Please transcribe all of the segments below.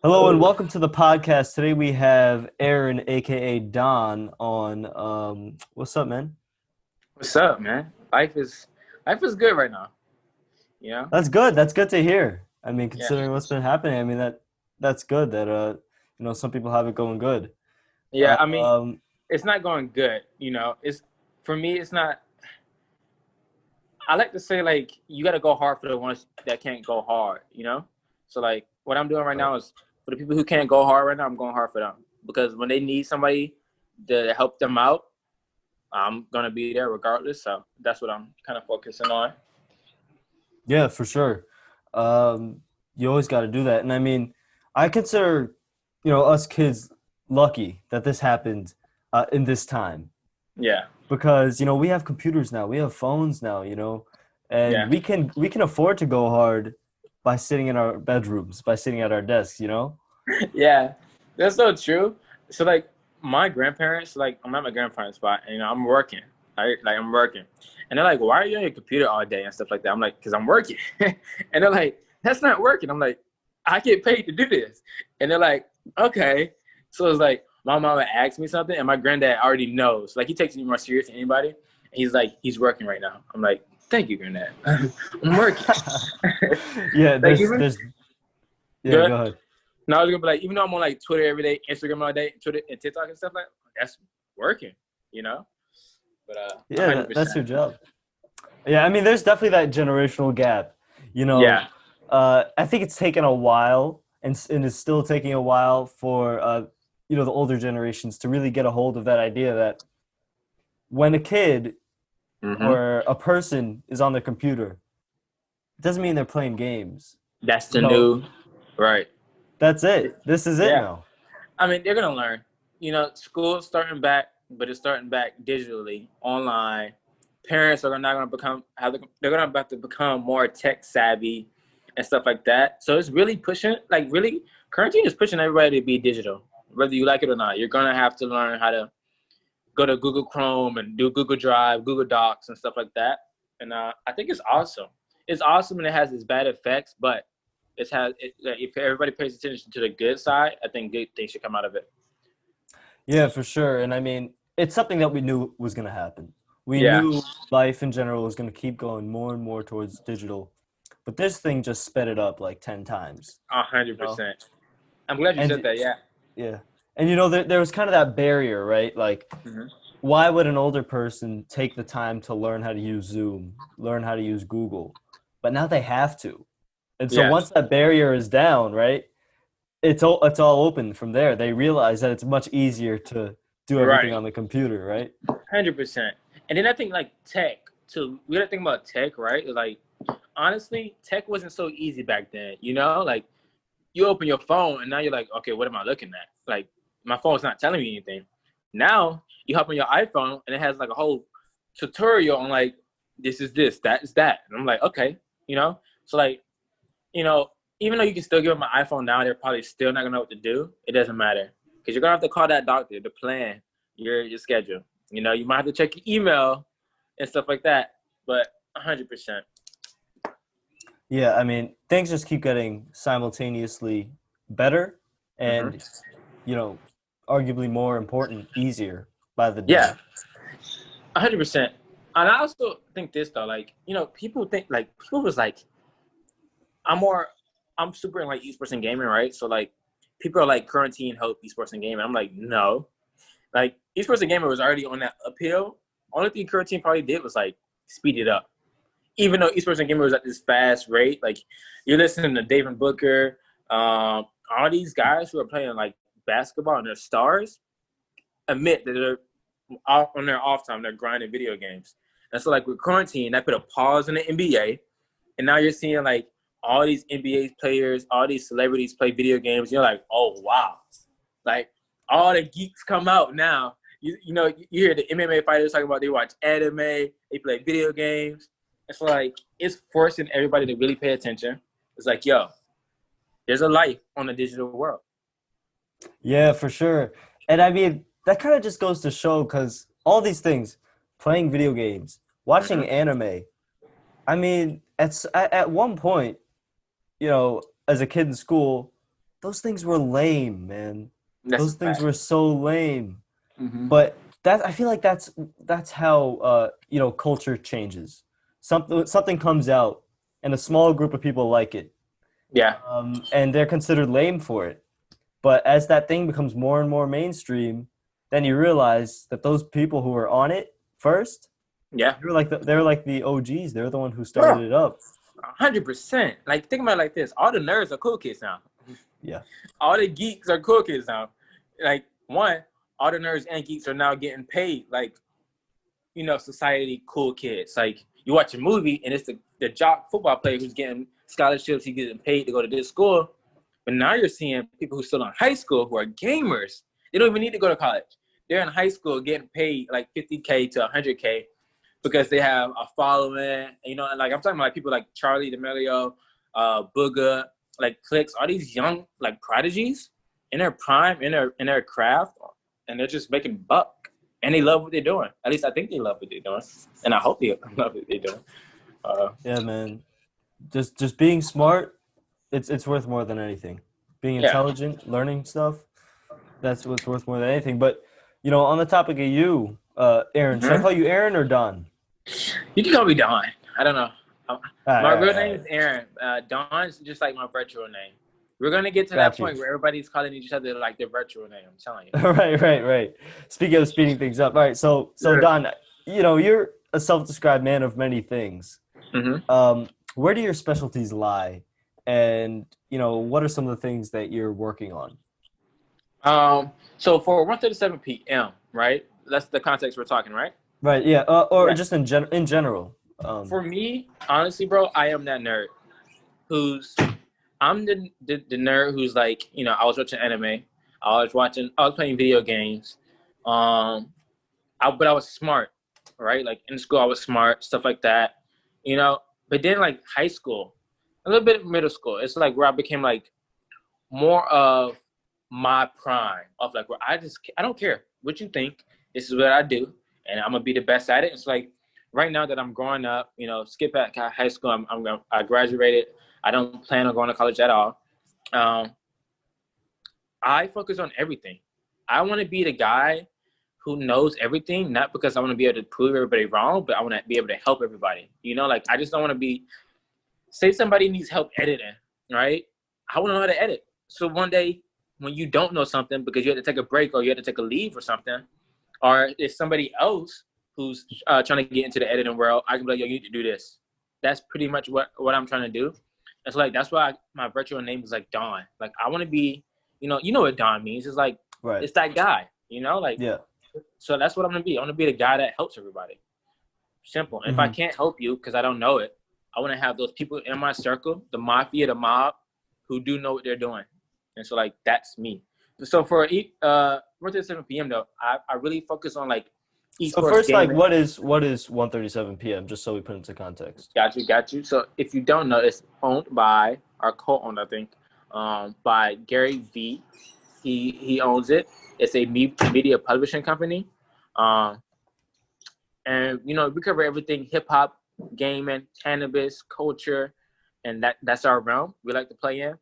Hello and Oh, welcome to the podcast. Today we have Aaron, aka Don, on. What's up, man? what's up, man? Life is good right now. You know? That's good. That's good to hear. I mean, Yeah. considering what's been happening, I mean that's good that some people have it going good. Yeah. I mean, Um, it's not going good. It's for me. It's not. I like to say like you got to go hard for the ones that can't go hard. So like what I'm doing right right. now is for the people who can't go hard right now. I'm going hard for them because when they need somebody to help them out, I'm gonna be there regardless. So that's what I'm kind of focusing on. Yeah, for sure. Um, you always got to do that, and I mean, I consider us kids lucky that this happened in this time. Yeah. Because we have computers now, we have phones now, and Yeah. we can afford to go hard by sitting in our bedrooms, by sitting at our desks. Yeah, that's so true. So like my grandparents, like I'm at my grandparents' spot, and I'm working. Right? Like I'm working, and they're like, "Why are you on your computer all day and stuff like that?" I'm like, "Cause I'm working," and they're like, "That's not working." I'm like, "I get paid to do this," and they're like, "Okay." So it's like my mama asked me something, and my granddad already knows. Like he takes me more serious than anybody. And he's like, "He's working right now." I'm like, "Thank you, granddad. I'm working." Yeah, Like there's even there's yeah, good. go ahead. No, I was gonna be like, even though I'm on like Twitter every day, Instagram all day, Twitter and TikTok and stuff like that's working, you know. But a Yeah, hundred that's percent. your job. Yeah, I mean, there's definitely that generational gap. You know, Yeah, I think it's taken a while, and it's still taking a while for the older generations to really get a hold of that idea that when a kid hmm or a person is on their computer, it doesn't mean they're playing games. that's You the know, new right. that's it. This is it Yeah, now. I mean they're gonna learn. School's starting back, but it's starting back digitally, online. Parents are not gonna they're gonna about to become more tech savvy and stuff like that. So it's really pushing, like really, quarantine is pushing everybody to be digital, whether you like it or not. You're gonna have to learn how to go to Google Chrome and do Google Drive, Google Docs, and stuff like that. And I think it's awesome. It's awesome and it has its bad effects, but if everybody pays attention to the good side, I think good things should come out of it. Yeah, for sure. And I mean, it's something that we knew was going to happen. We Yeah, knew life in general was going to keep going more and more towards digital. But this thing just sped it up like 10 times, a you hundred know? percent. I'm glad you said And that. Yeah. yeah. And there was kind of that barrier, right? Like, hmm why would an older person take the time to learn how to use Zoom, learn how to use Google? But now they have to. And so Yeah. once that barrier is down, right? It's all open from there. They realize that it's much easier to do everything Right. on the computer, right? 100%. And then I think like tech too. We gotta think about tech, right? Like honestly, tech wasn't so easy back then. Like you open your phone and now you're like, okay, what am I looking at? Like my phone's not telling me anything. Now you hop on your iPhone and it has like a whole tutorial on like this is this, that is that. And I'm like, okay, So like, you know, even though you can still give them an iPhone now, they're probably still not gonna know what to do. It doesn't matter. Because you're gonna have to call that doctor to plan your schedule. You might have to check your email and stuff like that. But 100%. Yeah, I mean, things just keep getting simultaneously better hmm and, you know, arguably more important, easier by the Yeah, day. 100%. And I also think this though, like, people think like people was like, I'm more, I'm super in like esports and gaming, right? So like, people are like quarantine hope esports and gaming. I'm like, no, like esports and gaming was already on that uphill. Only thing quarantine probably did was like speed it up. Even though esports and gaming was at this fast rate, like you're listening to David Booker, all these guys who are playing like basketball and they're stars admit that they're on their off time, they're grinding video games. And so like with quarantine, that put a pause in the NBA, and now you're seeing like all these NBA players, all these celebrities play video games. You're like, oh wow, like all the geeks come out now. You hear the MMA fighters talking about they watch anime, they play video games. It's like it's forcing everybody to really pay attention. It's like, yo, there's a life on the digital world. Yeah, for sure. And I mean, that kind of just goes to show because all these things, playing video games, watching Mm-hmm. anime, I mean, at one point, as a kid in school, those things were lame, man. That's a Those things were fact. so lame. Hmm. But that I feel like that's how culture changes. Something comes out, and a small group of people like it, Yeah, and they're considered lame for it. But as that thing becomes more and more mainstream, then you realize that those people who were on it first, yeah, they're like the OGs. They're the one who started bro. it up. 100%. Like, think about it like this: all the nerds are cool kids now. Yeah. All the geeks are cool kids now. Like, one, all the nerds and geeks are now getting paid. Like, society cool kids. Like, you watch a movie and it's the jock football player who's getting scholarships, he's getting paid to go to this school. But now you're seeing people who are still in high school who are gamers. They don't even need to go to college. They're in high school getting paid like 50K to 100K because they have a following. And like I'm talking about like people like Charlie D'Amelio, Booga, like Clicks, all these young like prodigies in their prime, in their craft, and they're just making buck. And they love what they're doing. At least I think they love what they're doing, and I hope they love what they're doing. Yeah, man. Just being smart, it's worth more than anything. Being Yeah. intelligent, learning stuff, that's what's worth more than anything. But on the topic of you, Aaron, should I Mm-hmm. call you Aaron or Don? You can call me Don. I don't know. All right, My all real right, all name right. is Aaron. Don's just like my virtual name. We're gonna get to that Got you. point where everybody's calling each other like their virtual name. I'm telling you. Right, right, right. Speaking of speeding things up, all right. So Yeah. Don, you're a self-described man of many things. Mm-hmm. Where do your specialties lie, and what are some of the things that you're working on? So for 137 p.m., right? That's the context we're talking, right? Right, yeah, or Yeah. just in general. For me, honestly, bro, I am that nerd who's I'm the nerd who's like, I was watching anime, I was playing video games, but I was smart, right? Like in school, I was smart, stuff like that, you know. But then like high school, a little bit of middle school, it's like where I became like more of my prime of like where I don't care what you think. This is what I do, and I'm gonna be the best at it. It's like right now that I'm growing up, skip at high school. I graduated. I don't plan on going to college at all. Um, I focus on everything. I want to be the guy who knows everything, not because I want to be able to prove everybody wrong, but I want to be able to help everybody. Like I just don't want to be. Say somebody needs help editing, right? I want to know how to edit. So one day when you don't know something because you had to take a break or you had to take a leave or something, or if somebody else who's trying to get into the editing world, I can be like, yo, you need to do this. That's pretty much what I'm trying to do. It's like that's why my virtual name is like Don. Like I want to be, you know what Don means. It's like Right. it's that guy, like Yeah. so that's what I'm gonna be. I want to be the guy that helps everybody. Simple. And if I Hmm. can't help you because I don't know it, I want to have those people in my circle, the mafia, the mob, who do know what they're doing. And so like that's me. So for 1:37 p.m. though, I really focus on like So esports first, like, gaming. what is 1:37 p.m. Just so we put into context. Got you. So if you don't know, it's owned by or co-owned, I think, by Gary V. He owns it. It's a media publishing company, um, and we cover everything: hip hop, gaming, cannabis, culture, and that's our realm we like to play in.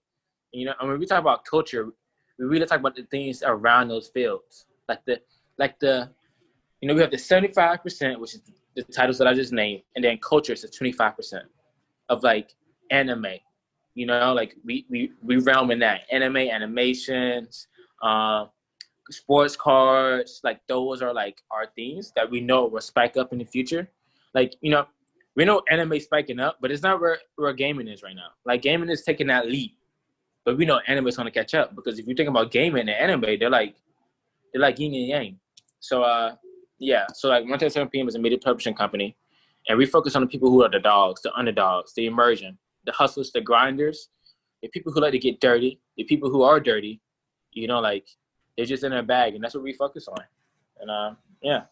And when we talk about culture, we really talk about the things around those fields, like the we have the 75%, which is the titles that I just named, and then culture is the 25% of like anime. Like we realm in that anime, animations, sports cards. Like those are like our things that we know will spike up in the future. Like we know anime spiking up, but it's not where gaming is right now. Like gaming is taking that leap, but we know anime is gonna catch up because if you think about gaming and anime, they're like yin and yang. So yeah, so like 1:37 p.m. is a media publishing company, and we focus on the people who are the dogs, the underdogs, the immersion, the hustlers, the grinders, the people who like to get dirty, the people who are dirty, like they're just in their bag, and that's what we focus on. And yeah,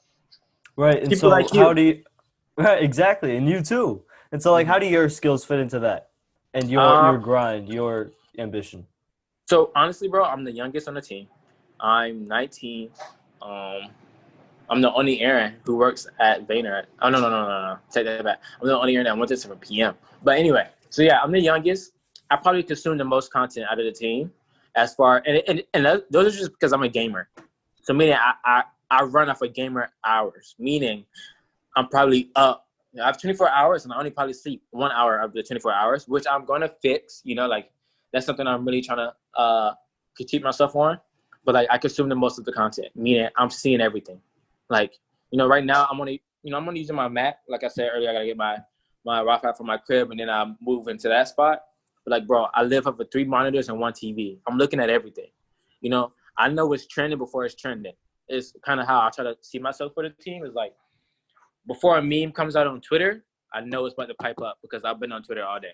Right. And people so like how you. do you? Right. Exactly. And you too. And so like, how do your skills fit into that? And your Um, grind, your ambition. so honestly, bro, I'm the youngest on the team. I'm 19. Um, I'm the only Aaron who works at Vayner. Oh no. Take that back. I'm the only Aaron that went to 7 p.m. But anyway, so yeah, I'm the youngest. I probably consume the most content out of the team, as far and those are just because I'm a gamer. So meaning I run off of gamer hours, meaning I'm probably up. I have 24 hours and I only probably sleep 1 hour of the 24 hours, which I'm going to fix. Like that's something I'm really trying to critique myself on. But like I consume the most of the content, meaning I'm seeing everything. Like, right now I'm only using my Mac. Like I said earlier, I got to get my Wi-Fi from my crib and then I move into that spot. But like, bro, I live off of 3 monitors and 1 TV. I'm looking at everything. I know it's trending before it's trending. It's kind of how I try to see myself for the team. Is like, before a meme comes out on Twitter, I know it's about to pipe up because I've been on Twitter all day.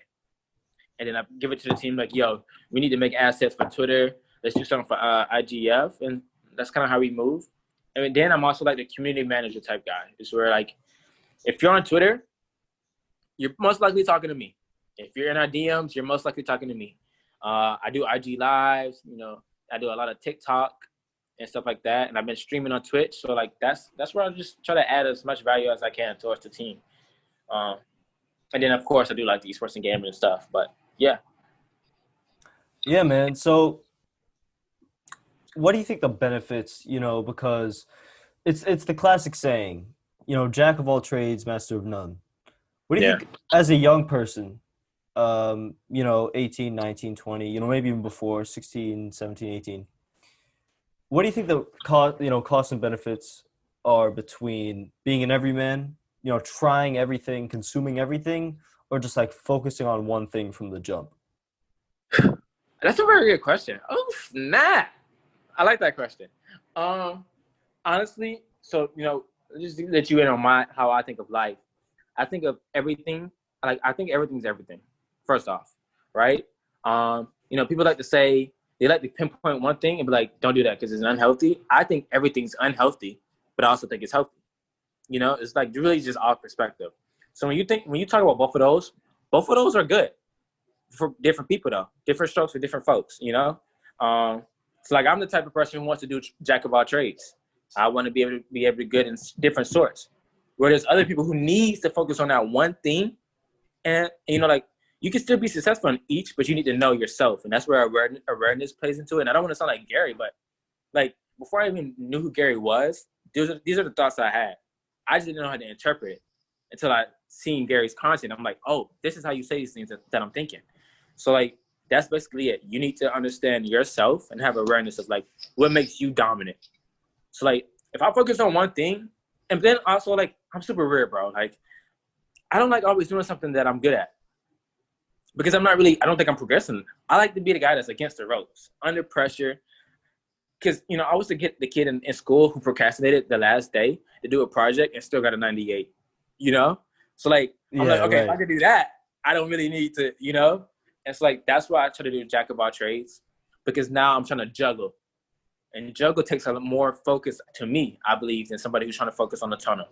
And then I give it to the team like, yo, we need to make assets for Twitter. Let's do something for IGF. And that's kind of how we move. And then I'm also like the community manager type guy. It's where like, if you're on Twitter, you're most likely talking to me. If you're in our DMs, you're most likely talking to me. I do IG lives, I do a lot of TikTok and stuff like that. And I've been streaming on Twitch. So like that's where I just try to add as much value as I can towards the team. And then of course I do like the esports and gaming and stuff. But yeah. Yeah, man. So what do you think the benefits, because it's the classic saying, jack of all trades, master of none. What do you think as a young person, 18, 19, 20, maybe even before 16, 17, 18, what do you think the costs and benefits are between being an everyman, trying everything, consuming everything, or just like focusing on one thing from the jump? That's a very good question. Oh, snap. I like that question. Honestly, so, just to let you in on how I think of life. I think of everything. I think everything's everything, first off, right? People like to say, they like to pinpoint one thing and be like, don't do that because it's unhealthy. I think everything's unhealthy, but I also think it's healthy. It's like really just our perspective. So when you talk about both of those are good for different people though. Different strokes for different folks, So like I'm the type of person who wants to do jack of all trades. I want to be able to be good in different sorts. Where there's other people who needs to focus on that one thing. And, like you can still be successful in each, but you need to know yourself. And that's where awareness plays into it. And I don't want to sound like Gary, but like before I even knew who Gary was, these are the thoughts I had. I just didn't know how to interpret it until I seen Gary's content. I'm like, oh, this is how you say these things that I'm thinking. So like, that's basically it. You need to understand yourself and have awareness of like what makes you dominant. So like, if I focus on one thing, and then also like, I'm super weird, bro. Like, I don't like always doing something that I'm good at because I don't think I'm progressing. I like to be the guy that's against the ropes, under pressure. Because, I was the kid in school who procrastinated the last day to do a project and still got a 98, So, like, I'm like, okay, right. If I could do that, I don't really need to, And it's like, that's why I try to do jack of all trades because now I'm trying to juggle. And juggle takes a lot more focus to me, I believe, than somebody who's trying to focus on the tunnel.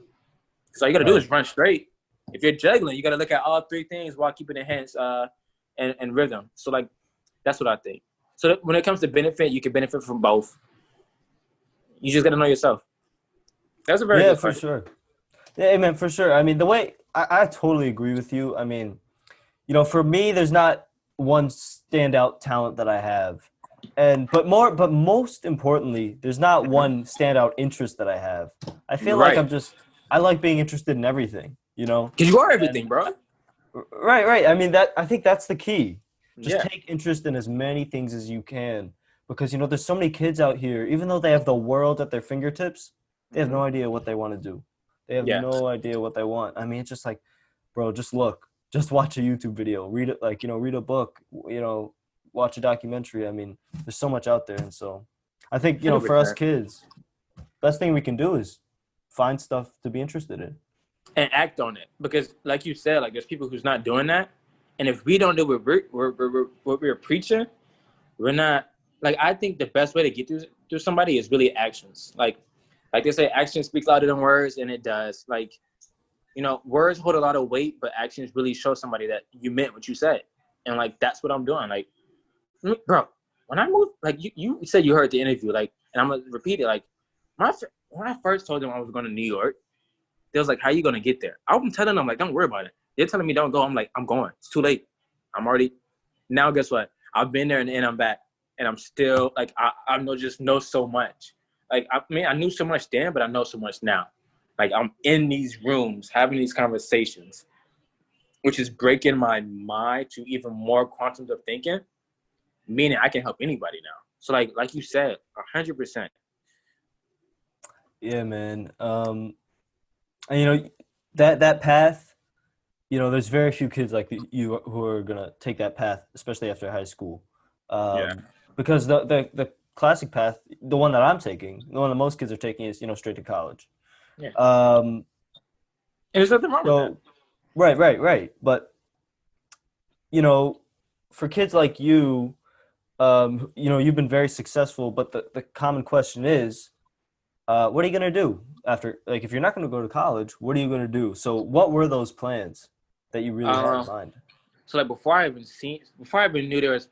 So all you got to do is run straight. If you're juggling, you got to look at all 3 things while keeping the hands and rhythm. So, like, that's what I think. So when it comes to benefit, you can benefit from both. You just got to know yourself. That's a very good question. For sure. Yeah, man, for sure. I mean, the way I totally agree with you. I mean, for me, there's not one standout talent that I have. But most importantly, there's not one standout interest that I have. I feel like I like being interested in everything, Because you are everything, bro. Right. I mean, I think that's the key. Just take interest in as many things as you can because, there's so many kids out here, even though they have the world at their fingertips, they have no idea what they want to do. They have no idea what they want. I mean, it's just like, bro, just look, just watch a YouTube video, read it, read a book, watch a documentary. I mean, there's so much out there. And so I think, for us kids, best thing we can do is find stuff to be interested in. And act on it. Because like you said, like there's people who's not doing that. And if we don't do what we're preaching, we're not, like, I think the best way to get through somebody is really actions. Like they say, action speaks louder than words, and it does. Like, words hold a lot of weight, but actions really show somebody that you meant what you said. And, like, that's what I'm doing. Like, bro, when I moved, like, you said you heard the interview, like, and I'm going to repeat it. Like, when I first told them I was going to New York, they was like, how you going to get there? I'm telling them, like, don't worry about it. They're telling me don't go. I'm like, I'm going. It's too late. I'm already – now guess what? I've been there and I'm back. and I'm still like I know so much. Like I mean, I knew so much then, but I know so much now. Like I'm in these rooms having these conversations, which is breaking my mind to even more quantum of thinking, meaning I can help anybody now. So like you said, 100%. Yeah, man. And that path, there's very few kids like you who are gonna take that path, especially after high school. Yeah. Because the classic path, the one that I'm taking, the one that most kids are taking is, straight to college. Yeah. Um, And there's nothing wrong with that. so right. But, you know, for kids like you, you've been very successful, but the common question is, what are you gonna do after, like, if you're not gonna go to college, what are you gonna do? So what were those plans that you really had in mind? So like before I even knew there was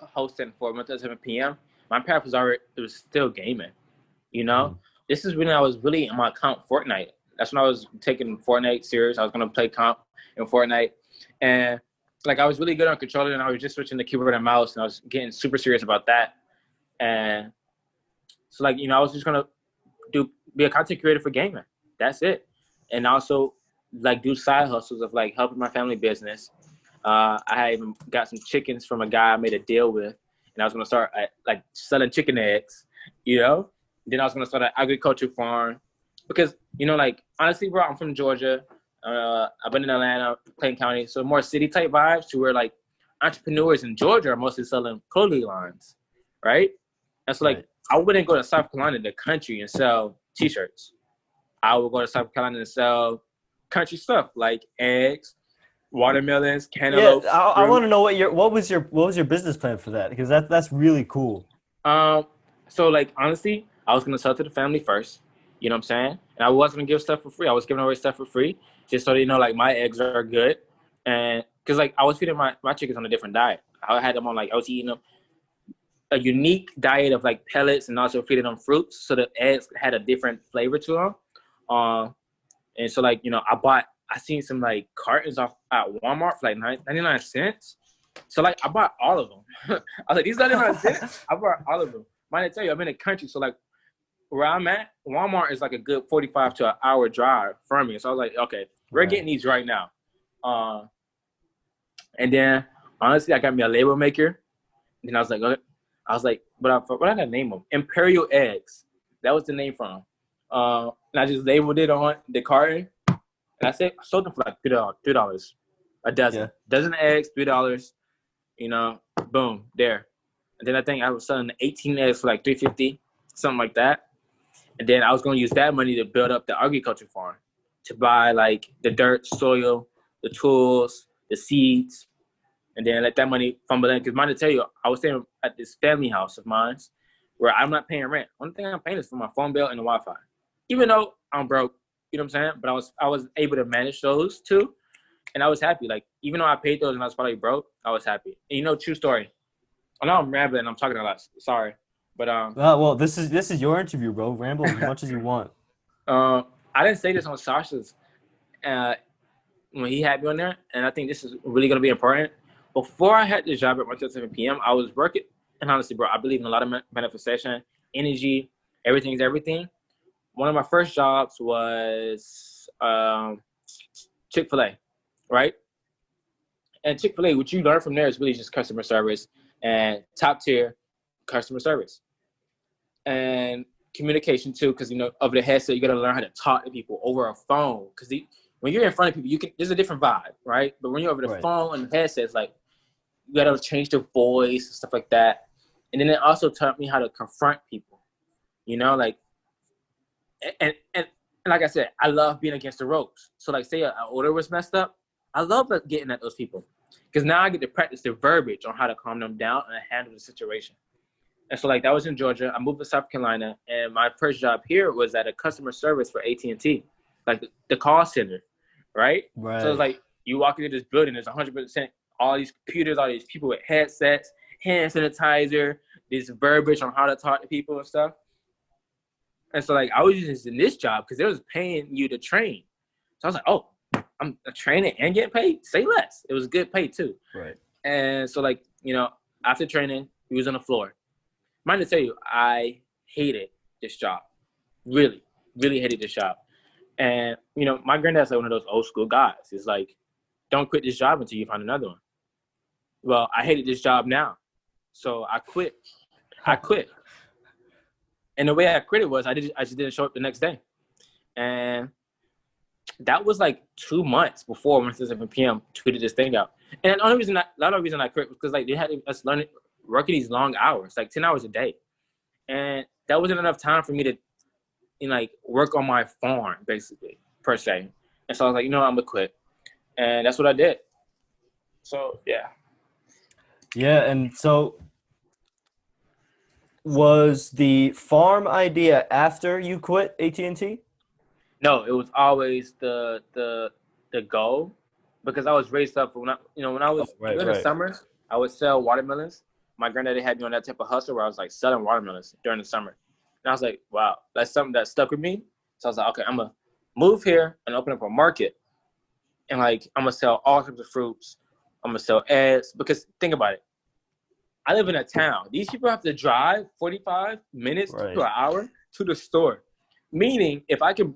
hosting for 137 PM, my path was still gaming. You know, Mhm. this is when I was really in my comp Fortnite. That's when I was taking Fortnite serious. I was gonna play comp in Fortnite, and like I was really good on controller, and I was just switching the keyboard and mouse, and I was getting super serious about that. And so like I was just gonna be a content creator for gaming. That's it, and also like do side hustles of like helping my family business. I even got some chickens from a guy I made a deal with, and I was gonna start like selling chicken eggs, you know. Then I was gonna start an agriculture farm because like honestly, bro, I'm from Georgia. I've been in Atlanta, Clayton County, so more city type vibes to where like entrepreneurs in Georgia are mostly selling clothing lines, right? And so like Right. I wouldn't go to South Carolina, the country, and sell T-shirts. I would go to South Carolina and sell country stuff like eggs, watermelons, Yeah, cantaloupe, I want fruit. to know what was your business plan for that? Because that's really cool. Um, so like honestly, I was gonna sell to the family first. You know what I'm saying? And I wasn't gonna give stuff for free. I was giving away stuff for free, just so they know like my eggs are good. And because like I was feeding my chickens on a different diet. I had them on like I was eating them a unique diet of like pellets and also feeding them fruits, so the eggs had a different flavor to them. And so like I seen some like cartons off at Walmart for like 99 cents. So like I bought all of them. I was like, these 99 cents. I bought all of them. Mind to tell you, I'm in the country, so like where I'm at, Walmart is like a good 45 to an hour drive from me. So I was like, okay, we're Right. getting these right now. And then honestly, I got me a label maker. And I was like, okay. What did I name them? Imperial Eggs. That was the name from them. And I just labeled it on the carton. And I sold them for like $3 a dozen. Yeah. Dozen eggs, $3. Boom, there. And then I think I was selling 18 eggs for like $3.50, something like that. And then I was going to use that money to build up the agriculture farm, to buy like the dirt, soil, the tools, the seeds, and then let that money fumble in. Because mine to tell you, I was staying at this family house of mine where I'm not paying rent. Only thing I'm paying is for my phone bill and the Wi-Fi. Even though I'm broke, you know what I'm saying? But I was able to manage those two, and I was happy. Like even though I paid those and I was probably broke, I was happy. And true story. I know I'm rambling. I'm talking a lot. Sorry, but Well, this is your interview, bro. Ramble as much as you want. I didn't say this on Sasha's uh, when he had me on there, and I think this is really gonna be important. Before I had this job at 137 PM, I was working, and honestly, bro, I believe in a lot of manifestation, energy, everything is everything. One of my first jobs was Chick-fil-A, right? And Chick-fil-A, what you learn from there is really just customer service and top tier customer service and communication too. Because over the headset, you got to learn how to talk to people over a phone. Because when you're in front of people, there's a different vibe, right? But when you're over the Right. phone and the headset, it's like you got to change the voice and stuff like that. And then it also taught me how to confront people. Like and like I said, I love being against the ropes. So like, say an order was messed up, I love getting at those people because now I get to practice the verbiage on how to calm them down and handle the situation. And so like that was in Georgia. I moved to South Carolina, and my first job here was at a customer service for AT&T, like the call center, right? So it's Right. like you walk into this building, there's 100% all these computers, all these people with headsets, hand sanitizer, this verbiage on how to talk to people and stuff. And so like I was just in this job because they was paying you to train. So I was like, oh, I'm training and getting paid. Say less. It was good pay too. Right. And so like after training, we was on the floor. mind to tell you, I hated this job. Really, really hated this job. And, you know, my granddad's like one of those old school guys. He's like, don't quit this job until you find another one. Well, I hated this job now. So I quit. And the way I quit it was I just didn't show up the next day. And that was like 2 months before 137PM tweeted this thing out. And the only reason I quit was because like they had us working these long hours, like 10 hours a day. And that wasn't enough time for me to, you know, like work on my farm, basically, per se. And so I was like, you know what, I'm gonna quit. And that's what I did. So yeah. Yeah, and so was the farm idea after you quit AT&T? No, it was always the goal, because I was raised up when I was in the summers, I would sell watermelons. My granddaddy had me on that type of hustle where I was like selling watermelons during the summer. And I was like, wow, that's something that stuck with me. So I was like, okay, I'm gonna move here and open up a market. And like I'm gonna sell all types of fruits. I'm gonna sell eggs, because think about it. I live in a town. These people have to drive 45 minutes to an hour to the store. Meaning if I can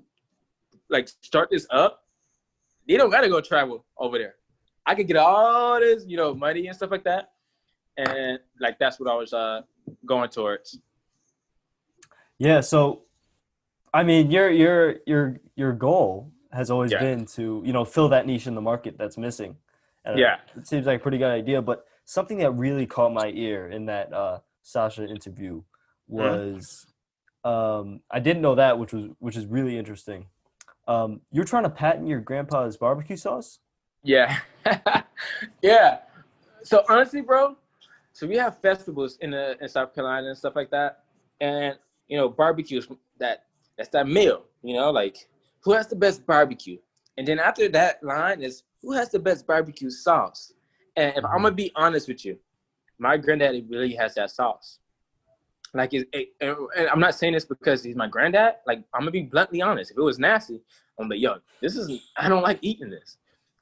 like start this up, they don't gotta go travel over there. I could get all this, you know, money and stuff like that. And like that's what I was going towards. Yeah, so I mean your goal has always been to, you know, fill that niche in the market that's missing. And it seems like a pretty good idea, but something that really caught my ear in that Sasha interview was I didn't know that, which is really interesting. You're trying to patent your grandpa's barbecue sauce? Yeah. Yeah. So honestly, bro, so we have festivals in South Carolina and stuff like that. And, you know, barbecues, that's that meal, you know, like who has the best barbecue? And then after that line is who has the best barbecue sauce? And if I'm gonna be honest with you, my granddaddy really has that sauce. Like, and I'm not saying this because he's my granddad. Like, I'm gonna be bluntly honest. If it was nasty, I'm like, yo, I don't like eating this.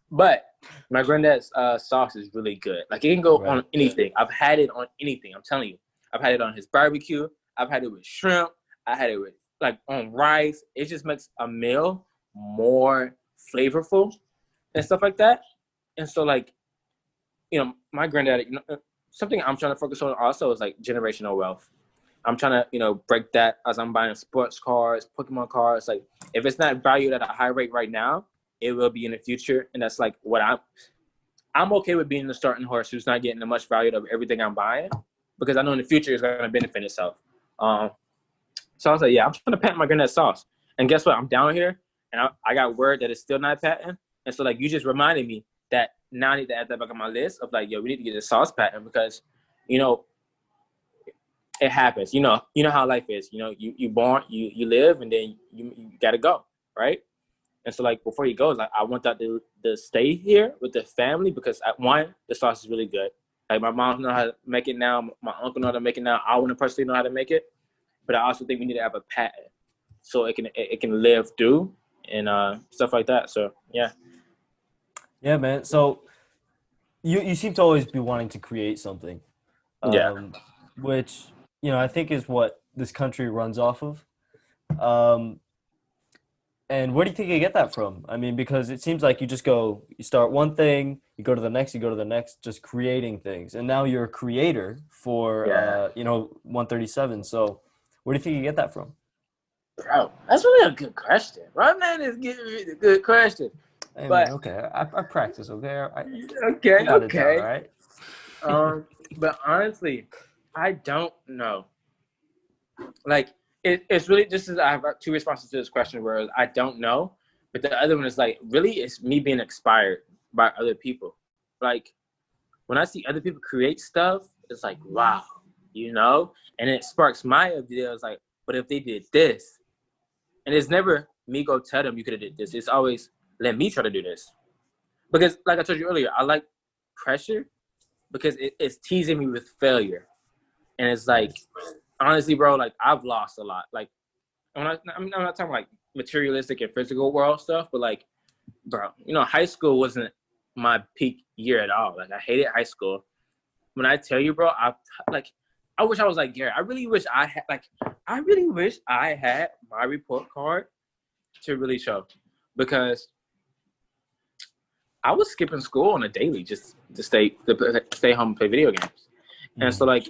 But my granddad's sauce is really good. Like, it can go on anything. I've had it on anything. I'm telling you. I've had it on his barbecue. I've had it with shrimp. I had it with like on rice. It just makes a meal more flavorful and stuff like that. And so, like, you know, my granddad, you know, something I'm trying to focus on also is like generational wealth. I'm trying to, you know, break that as I'm buying sports cars, Pokemon cards. Like, if it's not valued at a high rate right now, it will be in the future. And that's like what I'm okay with being the starting horse who's not getting the much value of everything I'm buying, because I know in the future it's going to benefit itself. So I was like, yeah, I'm trying to patent my granddad's sauce. And guess what? I'm down here and I got word that it's still not patent. And so like, you just reminded me that now I need to add that back on my list of like, yo, we need to get a sauce patent, because, you know, it happens. You know how life is. You know, you born, you live, and then you got to go, right? And so like before he goes, like, I want that to stay here with the family, because one, the sauce is really good. Like my mom know how to make it now. My uncle know how to make it now. I want to personally know how to make it, but I also think we need to have a patent so it can live through and stuff like that. So yeah. Yeah, man. So you seem to always be wanting to create something, which, you know, I think is what this country runs off of. And where do you think you get that from? I mean, because it seems like you start one thing, you go to the next, just creating things. And now you're a creator for, you know, 137. So where do you think you get that from? Bro, that's really a good question. My man is giving me the good question. Hey, but man, okay, I practice, okay? Okay. Down, all right? But honestly, I don't know. Like, it's really just as I have two responses to this question, where I don't know, but the other one is like, really, it's me being inspired by other people. Like, when I see other people create stuff, it's like, wow, you know, and it sparks my ideas. Like, but if they did this, and it's never me go tell them you could have did this. It's always let me try to do this, because like I told you earlier, I like pressure because it's teasing me with failure, and it's like, honestly, bro, like I've lost a lot. Like, I'm not talking like materialistic and physical world stuff, but like, bro, you know, high school wasn't my peak year at all. Like, I hated high school. When I tell you, bro, I wish I was like Gary. I really wish I had my report card to really show, because I was skipping school on a daily just to stay home and play video games. Mm-hmm. And so, like,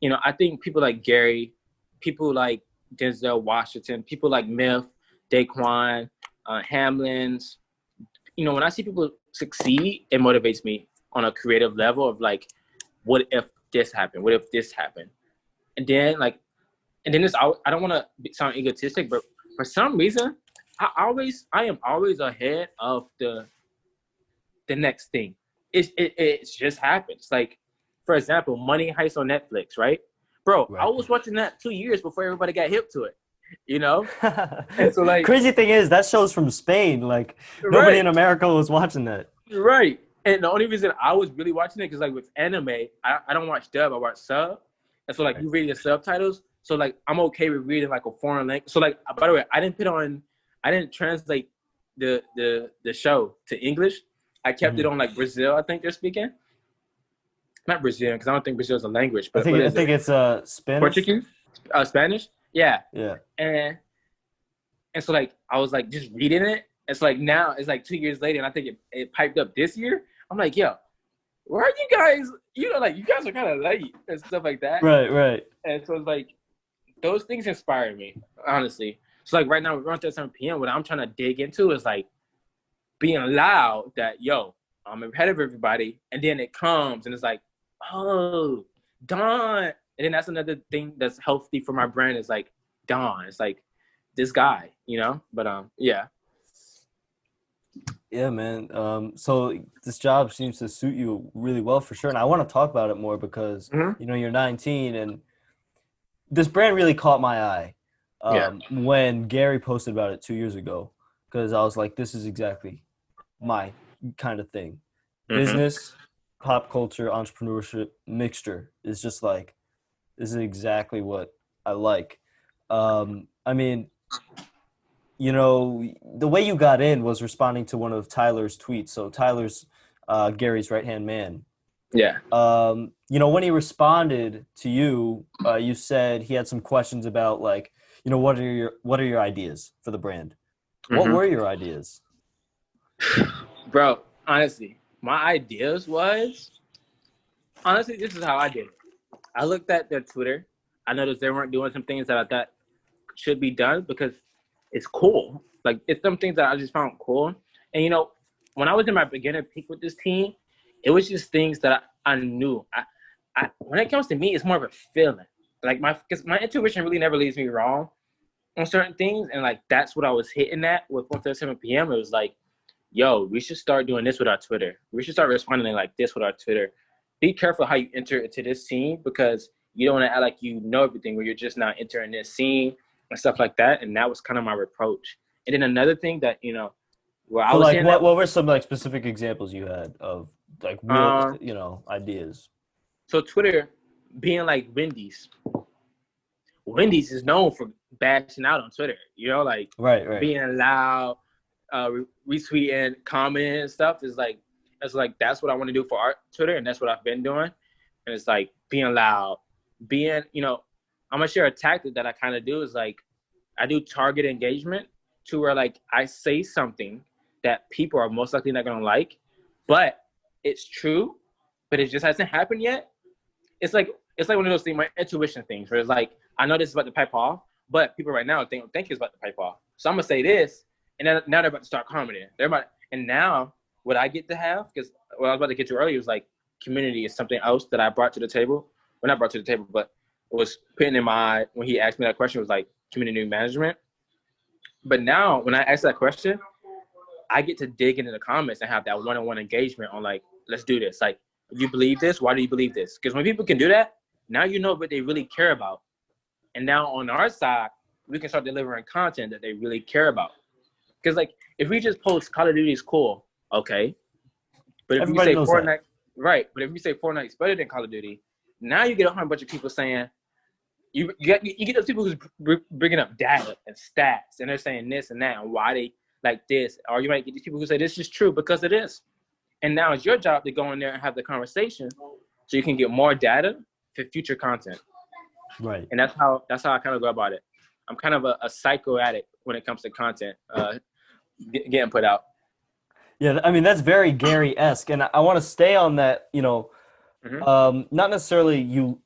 you know, I think people like Gary, people like Denzel Washington, people like Myth, Daquan, Hamlins, you know, when I see people succeed, it motivates me on a creative level of like, what if this happened? What if this happened? And then this, I don't want to sound egotistic, but for some reason, I am always ahead of the next thing. It just happens. Like, for example, Money Heist on Netflix, right? Bro, right. I was watching that 2 years before everybody got hip to it, you know? And so, like, crazy thing is, that show's from Spain. Like, nobody in America was watching that. Right. And the only reason I was really watching it, because, like, with anime, I don't watch dub, I watch sub. And so, like, you read the subtitles. So, like, I'm okay with reading, like, a foreign language. So, like, by the way, I didn't translate the show to English. I kept it on, like, Brazil, I think they're speaking. Not Brazilian, because I don't think Brazil is a language. But I think it's Spanish. Portuguese? Spanish? Yeah. Yeah. And so, like, I was, like, just reading it. It's like now, it's like 2 years later, and I think it piped up this year. I'm like, yo, where are you guys? You know, like, you guys are kind of late and stuff like that. Right. And so, it's like, those things inspire me, honestly. So, like, right now, we're on 37PM. What I'm trying to dig into is, like, being loud that, yo, I'm ahead of everybody. And then it comes, and it's like, oh, Don. And then that's another thing that's healthy for my brand is, like, Don. It's like, this guy, you know? But, yeah. Yeah, man. So this job seems to suit you really well for sure. And I want to talk about it more because, you know, you're 19 and this brand really caught my eye when Gary posted about it 2 years ago, because I was like, this is exactly my kind of thing. Business, pop culture, entrepreneurship mixture is just like, this is exactly what I like. I mean, you know, the way you got in was responding to one of Tyler's tweets. So Tyler's Gary's right-hand man. Yeah. You know, when he responded to you, you said he had some questions about, like, you know, what are your ideas for the brand? What were your ideas? Bro, honestly, my ideas was, honestly, this is how I did it. I looked at their Twitter. I noticed they weren't doing some things that I thought should be done because it's cool. Like, it's some things that I just found cool. And, you know, when I was in my beginner peak with this team, it was just things that I knew. I when it comes to me, it's more of a feeling. Like, because my intuition really never leads me wrong on certain things. And, like, that's what I was hitting at with 137PM. It was like, yo, we should start doing this with our Twitter. We should start responding like this with our Twitter. Be careful how you enter into this scene, because you don't want to act like you know everything where you're just not entering this scene and stuff like that. And that was kind of my reproach. And then another thing that, you know, where I was like, what were some, like, specific examples you had of, like, real, you know, ideas? So Twitter being like Wendy's. Wendy's is known for bashing out on Twitter, you know, like right. being loud, retweeting, commenting and stuff is like, that's what I want to do for our Twitter, and that's what I've been doing. And it's like being loud, being, you know, I'm gonna share a tactic that I kind of do is like, I do target engagement to where, like, I say something that people are most likely not gonna like, but it's true, but it just hasn't happened yet. It's like one of those things, my intuition things, where it's like, I know this is about to pipe off, but people right now think it's about to pipe off. So I'm gonna say this, and then now they're about to start commenting. And now what I get to have, because what I was about to get to earlier was like, community is something else that I brought to the table. Well, not brought to the table, but it was putting in my, when he asked me that question, it was like community management. But now when I ask that question, I get to dig into the comments and have that one-on-one engagement on, like, let's do this. Like, if you believe this, why do you believe this? Because when people can do that, now you know what they really care about. And now on our side, we can start delivering content that they really care about. Because, like, if we just post Call of Duty is cool, okay. But if Everybody you say Fortnite, that. Right. But if you say Fortnite is better than Call of Duty, now you get a whole bunch of people saying, you get those people who's bringing up data and stats, and they're saying this and that, and why they like this. Or you might get these people who say this is true because it is. And now it's your job to go in there and have the conversation so you can get more data future content. Right. And that's how I kind of go about it. I'm kind of a psycho addict when it comes to content getting put out. Yeah, I mean that's very Gary-esque, and I want to stay on that. Mm-hmm. Not necessarily you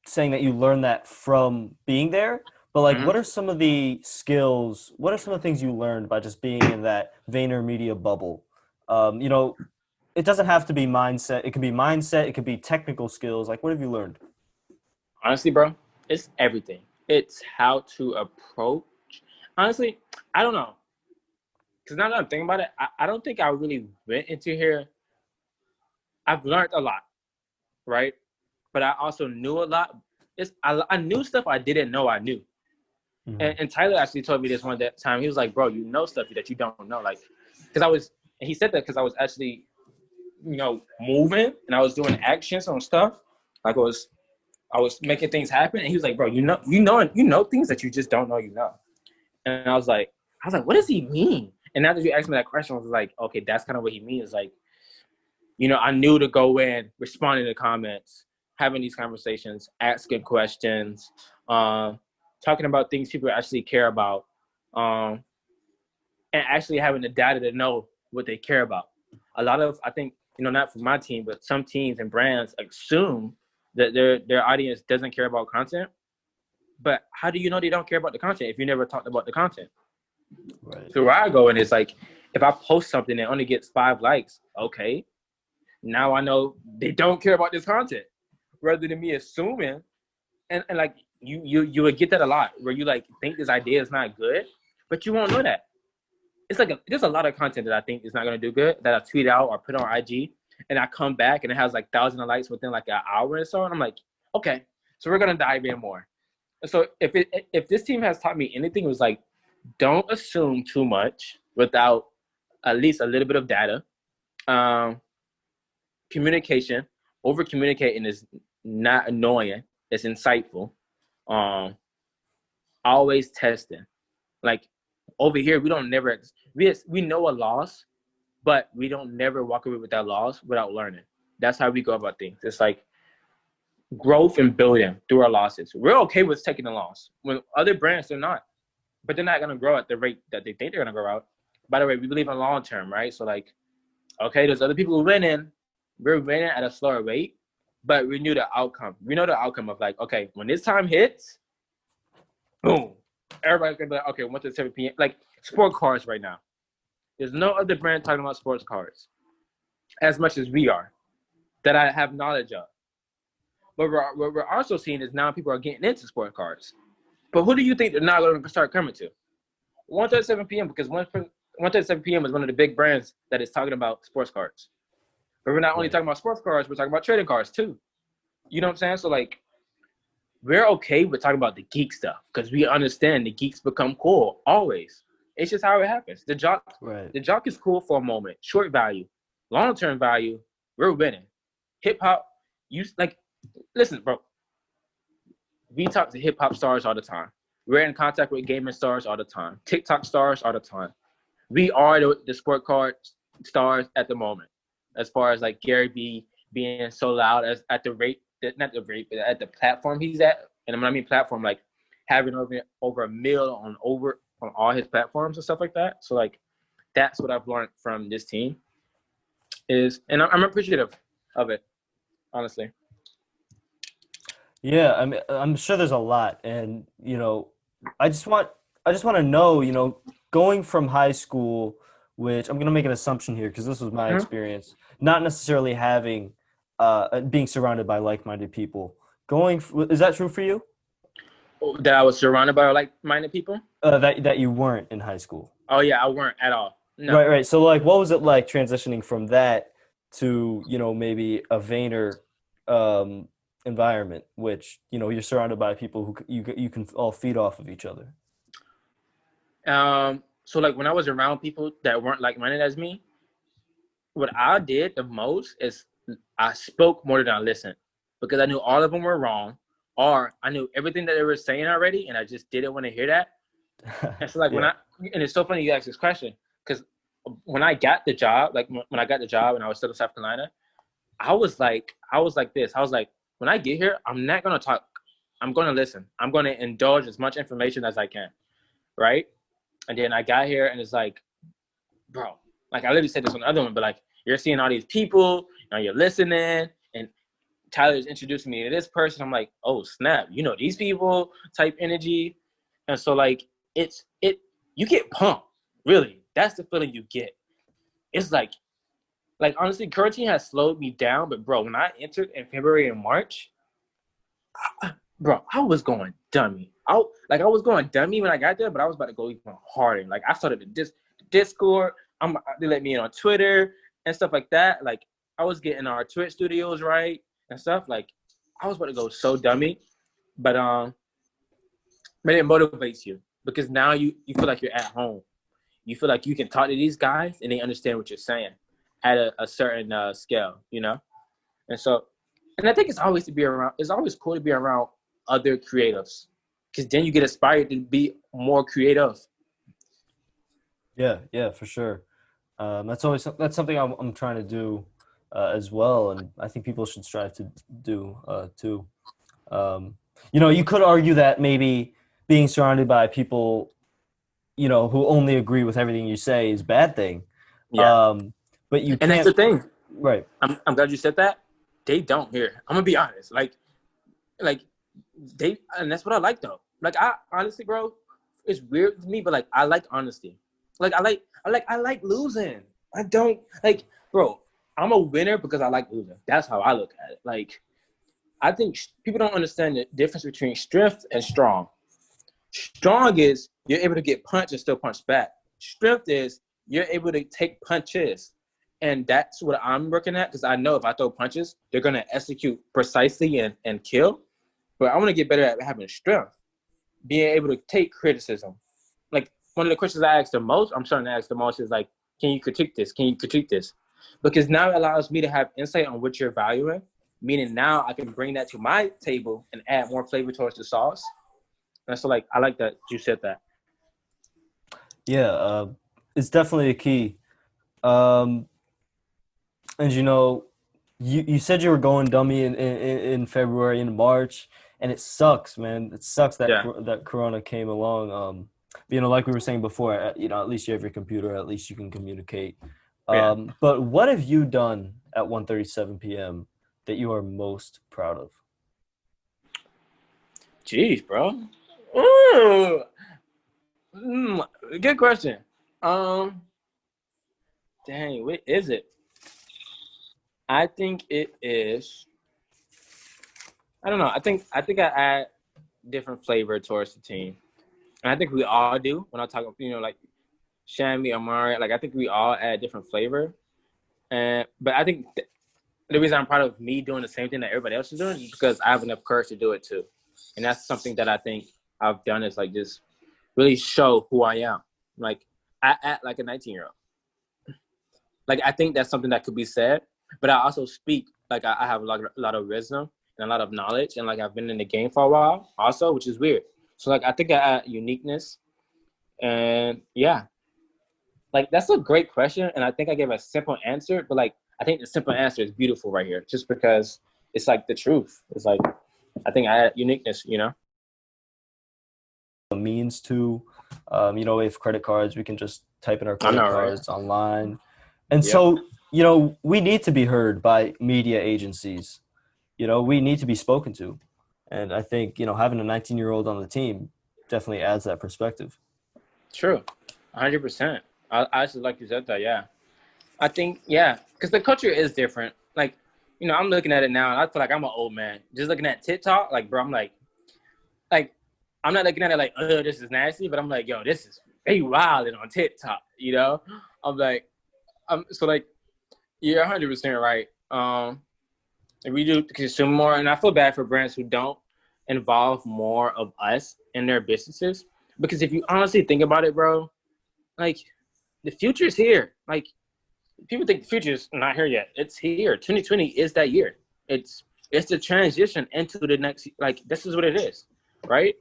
saying that you learned that from being there, but like, Mm-hmm. what are some of the skills? What are some of the things you learned by just being in that Vayner Media bubble? It doesn't have to be mindset. It can be mindset. It could be technical skills. Like, what have you learned? Honestly, bro, it's everything. It's how to approach. Honestly, I don't know. Because now that I'm thinking about it, I don't think I really went into here. I've learned a lot, right? But I also knew a lot. I knew stuff I didn't know I knew. Mm-hmm. And Tyler actually told me this one time. He was like, bro, you know stuff that you don't know. Like, and he said that because I was actually, moving and I was doing actions on stuff. Like I was making things happen. And he was like, bro, you know things that you just don't know you know. And I was like, what does he mean? And now that you asked me that question, I was like, okay, that's kind of what he means. Like, I knew to go in, responding to comments, having these conversations, asking questions, talking about things people actually care about, and actually having the data to know what they care about. A lot of, I think, not for my team, but some teams and brands assume that their audience doesn't care about content. But how do you know they don't care about the content if you never talked about the content? Right. So where I go in is like, if I post something that only gets 5 likes, okay, now I know they don't care about this content. Rather than me assuming, and like you would get that a lot, where you like think this idea is not good, but you won't know that. It's like there's a lot of content that I think is not gonna do good that I tweet out or put on IG, and I come back and it has like thousands of likes within like an hour or so, and I'm like, okay, so we're gonna dive in more. So if this team has taught me anything, it was like, don't assume too much without at least a little bit of data. Communication, over communicating is not annoying. It's insightful. Always testing. Like over here, we know a loss, but we don't never walk away with that loss without learning. That's how we go about things. It's like growth and building through our losses. We're okay with taking a loss. When other brands, they're not. But they're not going to grow at the rate that they think they're going to grow out. By the way, we believe in long term, right? So like, okay, there's other people who winning. We're winning at a slower rate, but we knew the outcome. We know the outcome of like, okay, when this time hits, boom, everybody's going to be like, okay, 137PM. Like sport cards right now. There's no other brand talking about sports cards as much as we are that I have knowledge of. But what we're also seeing is now people are getting into sports cards. But who do you think they're not going to start coming to? 137PM, because 137PM is one of the big brands that is talking about sports cards. But we're not only talking about sports cards, we're talking about trading cards too. You know what I'm saying? So like, we're okay with talking about the geek stuff because we understand the geeks become cool always. It's just how it happens. The jock is cool for a moment, short value, long-term value. We're winning. Hip hop, listen, bro. We talk to hip hop stars all the time. We're in contact with gaming stars all the time. TikTok stars all the time. We are the sport card stars at the moment, as far as like Gary Vee being so loud as at the rate, not the rate, but at the platform he's at. And when I mean platform, like having over a mil on all his platforms and stuff like that. So like, that's what I've learned from this team and I'm appreciative of it, honestly. Yeah, I'm sure there's a lot, and I just want to know, going from high school, which I'm gonna make an assumption here because this was my experience, not necessarily having, being surrounded by like-minded people. Is that true for you? That I was surrounded by like-minded people? That you weren't in high school. Oh yeah, I weren't at all. No. Right. So like, what was it like transitioning from that to, maybe a Vayner environment, which you're surrounded by people who you can all feed off of each other. So like when I was around people that weren't like-minded as me, what I did the most is I spoke more than I listened, because I knew all of them were wrong, or I knew everything that they were saying already, and I just didn't want to hear that. And so like Yeah. and it's so funny you ask this question, because when I got the job, like when I got the job and I was still in South Carolina, I was like this. I was like, when I get here, I'm not gonna talk. I'm gonna listen. I'm gonna indulge as much information as I can, right? And then I got here, and it's like, bro, like I literally said this on the other one, but like you're seeing all these people, you're listening, and Tyler's introducing me to this person. I'm like, oh snap, these people type energy, and so like you get pumped. Really, that's the feeling you get. It's like honestly, quarantine has slowed me down, but bro, when I entered in February and March, I was going dummy. I was going dummy when I got there, but I was about to go even harder. Like I started the Discord. They let me in on Twitter and stuff like that. Like I was getting our Twitch studios right and stuff. Like I was about to go so dummy, but it motivates you because now you feel like you're at home. You feel like you can talk to these guys and they understand what you're saying at a certain scale, And so, and I think it's always cool to be around other creatives because then you get inspired to be more creative. Yeah, for sure. That's something I'm trying to do as well, and I think people should strive to do too. You could argue that maybe being surrounded by people, who only agree with everything you say is a bad thing. Yeah. But you And can't. that's the thing. Right. I'm glad you said that. They don't hear. I'm gonna be honest. Like and that's what I like though. Like I honestly, bro, it's weird to me, but like I like honesty. Like I like losing. I don't like, bro. I'm a winner because I like losing. That's how I look at it. Like I think people don't understand the difference between strength and strong. Strong is you're able to get punched and still punch back. Strength is you're able to take punches. And that's what I'm working at because I know if I throw punches, they're going to execute precisely and kill. But I want to get better at having strength, being able to take criticism. Like one of the questions I'm starting to ask the most is like, can you critique this? Can you critique this? Because now it allows me to have insight on what you're valuing, meaning now I can bring that to my table and add more flavor towards the sauce. And so like, I like that you said that. Yeah, it's definitely a key. And you said you were going dummy in February and March, and it sucks, man. It sucks that Yeah. that Corona came along. Like we were saying before, at least you have your computer, at least you can communicate. Yeah. But what have you done at 1:37 p.m. that you are most proud of? Jeez, bro. Ooh. Good question. Dang, what is it? I think it is. I don't know. I add different flavor towards the team, and I think we all do. When I talk, like Shammy, Amari, like I think we all add different flavor. But I think the reason I'm proud of me doing the same thing that everybody else is doing is because I have enough courage to do it too, and that's something that I think I've done is like just really show who I am. Like I act like a 19-year-old. Like I think that's something that could be said, but I also speak like I have a lot of wisdom and a lot of knowledge, and like I've been in the game for a while also, which is weird. So like I think I add uniqueness, and yeah, like that's a great question, and I think I gave a simple answer, but like I think the simple answer is beautiful right here, just because it's like the truth. It's like I think I add uniqueness, Means to, we have credit cards. We can just type in our I credit know, right? cards online, and Yep. so we need to be heard by media agencies. We need to be spoken to, and I think having a 19-year-old on the team definitely adds that perspective. True, 100%. I actually like you said that. Yeah, I think because the culture is different. Like, I'm looking at it now, and I feel like I'm an old man. Just looking at TikTok, like, bro, I'm like, I'm not looking at it like, oh, this is nasty, but I'm like, yo, this is they wilding on TikTok. I'm like, so like, you're 100% right. If we do consume more, and I feel bad for brands who don't involve more of us in their businesses, because if you honestly think about it, bro, like the future is here. Like people think the future is not here yet. It's here. 2020 is that year. It's the transition into the next. Like this is what it is, right?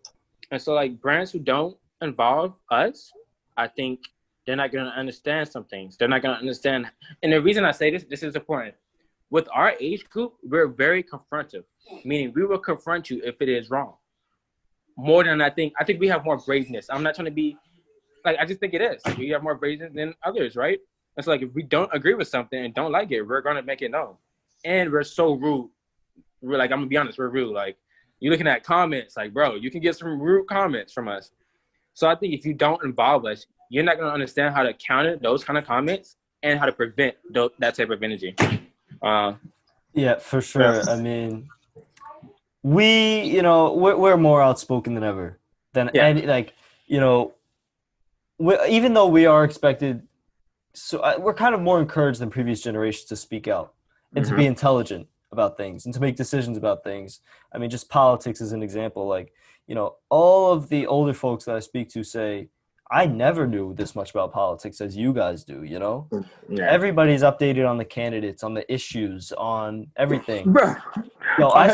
And so like brands who don't involve us, I think they're not gonna understand some things. They're not gonna understand. And the reason I say this is important. With our age group, we're very confrontive. meaning we will confront you if it is wrong. More than I think we have more braveness. I'm not trying to be like, I just think it is. Like, we have more braveness than others, right? It's like, if we don't agree with something and don't like it, we're gonna make it known. And we're so rude. We're like, I'm gonna be honest, we're rude. Like, you're looking at comments, like, bro, you can get some rude comments from us. So I think if you don't involve us, you're not gonna understand how to counter those kind of comments and how to prevent that type of energy. Yeah, for sure. I mean, we're more outspoken than ever than any, like, even though we are expected, so we're kind of more encouraged than previous generations to speak out and to be intelligent about things and to make decisions about things. I mean, just politics is an example. Like, all of the older folks that I speak to say, I never knew this much about politics as you guys do, Yeah. Everybody's updated on the candidates, on the issues, on everything. Bro, I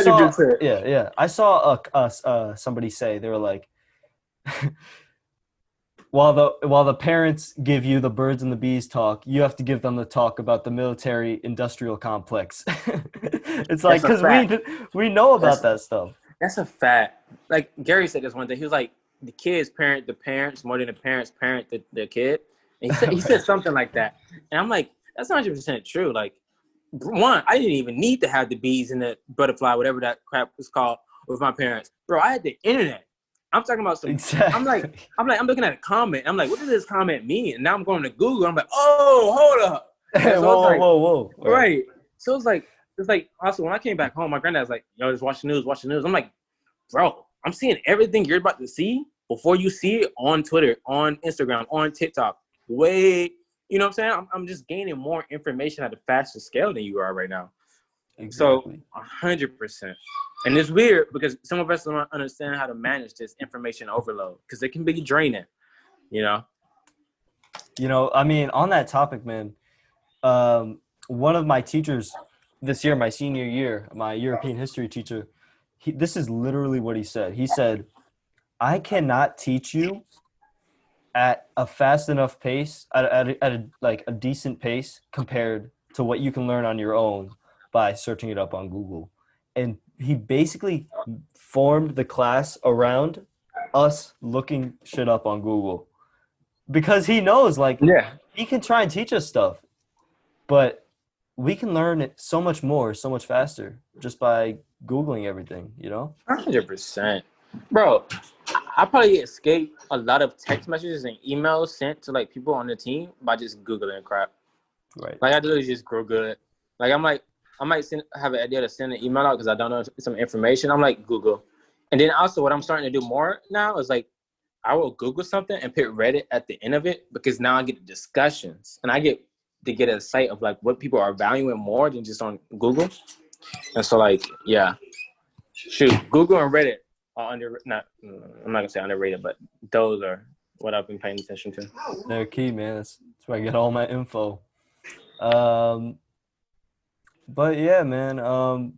saw, I saw somebody say, they were like, while the parents give you the birds and the bees talk, you have to give them the talk about the military industrial complex. It's like, because we know about that stuff. That's a fact. Like, Gary said this one day. He was like, the kids parent the parents more than the parents parent the kid. And he said something like that. And I'm like, that's 100% true. Like, one, I didn't even need to have the bees and the butterfly, whatever that crap was called, with my parents. Bro, I had the internet. I'm talking about some. Exactly. I'm looking at a comment. I'm like, what does this comment mean? And now I'm going to Google. I'm like, oh, hold up. So whoa. Right. So it's like also when I came back home, my granddad's like, yo, just watch the news. I'm like, bro, I'm seeing everything you're about to see before you see it on Twitter, on Instagram, on TikTok. You know what I'm saying? I'm just gaining more information at a faster scale than you are right now. Exactly. So 100%. And it's weird because some of us don't understand how to manage this information overload because it can be draining, I mean, on that topic, man, one of my teachers this year, my senior year, my European history teacher, this is literally what he said. He said, I cannot teach you at a fast enough pace, at a decent pace compared to what you can learn on your own by searching it up on Google. And he basically formed the class around us looking shit up on Google because he knows, like, he can try and teach us stuff, but we can learn it so much more, so much faster just by Googling everything, 100%. Bro, I probably escape a lot of text messages and emails sent to, like, people on the team by just Googling crap. Right. Like, I literally just Google it. Like, I might have an idea to send an email out because I don't know some information. I'm like, Google. And then also what I'm starting to do more now is, like, I will Google something and put Reddit at the end of it because now I get the discussions. And I get to get a sight of, like, what people are valuing more than just on Google. And so, like, yeah. Shoot, Google and Reddit are I'm not going to say underrated, but those are what I've been paying attention to. They're key, man. That's where I get all my info. But yeah, man. Of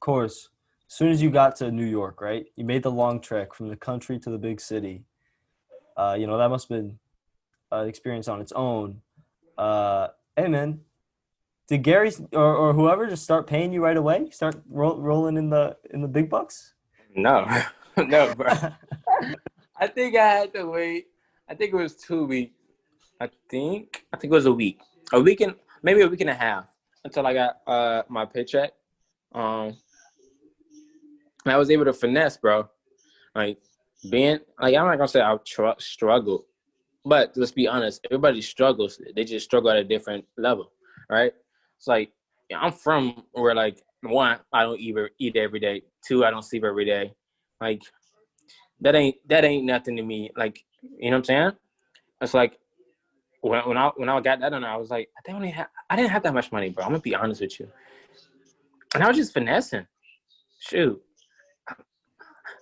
course. As soon as you got to New York, right? You made the long trek from the country to the big city. That must have been an experience on its own. Hey, man, did Gary or whoever just start paying you right away? Start rolling in the big bucks? No, no, bro. I think I had to wait. I think it was 2 weeks. I think it was a week. Maybe a week and a half until I got my paycheck. And I was able to finesse, bro. Like, I'm not gonna say I struggled, but let's be honest, everybody struggles. They just struggle at a different level, right? It's like, I'm from where, like, one, I don't eat every day. Two, I don't sleep every day. Like, that ain't nothing to me. Like, you know what I'm saying? It's like when I got that done, I was like, I didn't have that much money, bro. I'm gonna be honest with you. And I was just finessing. Shoot.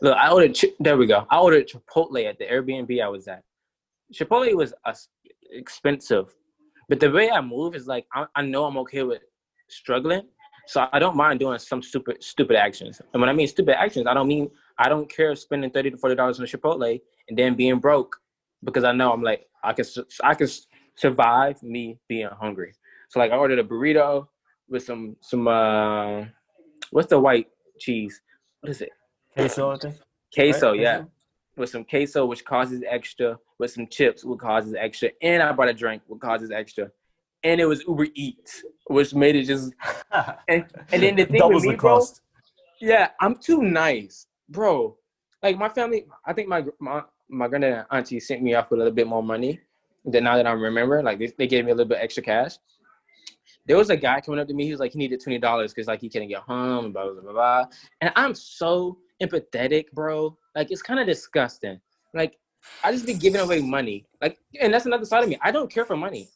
Look, there we go. I ordered Chipotle at the Airbnb I was at. Chipotle was expensive, but the way I move is like, I know I'm okay with struggling, so I don't mind doing some stupid actions. And when I mean stupid actions, I don't care spending $30 to $40 on Chipotle and then being broke because I know I'm like, I can survive me being hungry. So, like, I ordered a burrito with some what's the white cheese? What is it? Queso, I think. Right? Queso, yeah. Queso? With some queso, which causes extra. With some chips, which causes extra. And I bought a drink, which causes extra. And it was Uber Eats, which made it just. And then the thing with Doubles me, the bro. cost. Yeah, I'm too nice, bro. Like my family, I think my granddad and auntie sent me off with a little bit more money. Then now that I remember, like they gave me a little bit extra cash. There was a guy coming up to me. He was like, he needed $20 because like he couldn't get home and blah blah blah blah. And I'm so empathetic, bro. Like it's kind of disgusting. Like I just be giving away money. Like, and that's another side of me. I don't care for money.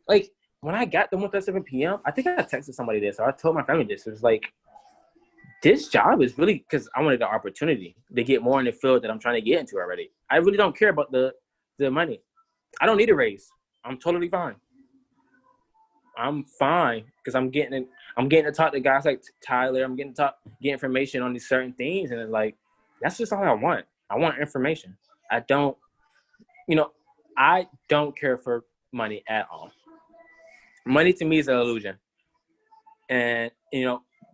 Like when I got the 137 PM, I think I texted somebody this, or I told my family this. It was like, this job is really because I wanted the opportunity to get more in the field that I'm trying to get into already. I really don't care about the money. I don't need a raise. I'm totally fine. I'm fine because I'm getting to talk to guys like Tyler. I'm getting to get information on these certain things, and it's like that's just all I want. I want information. I don't care for money at all. Money to me is an illusion, and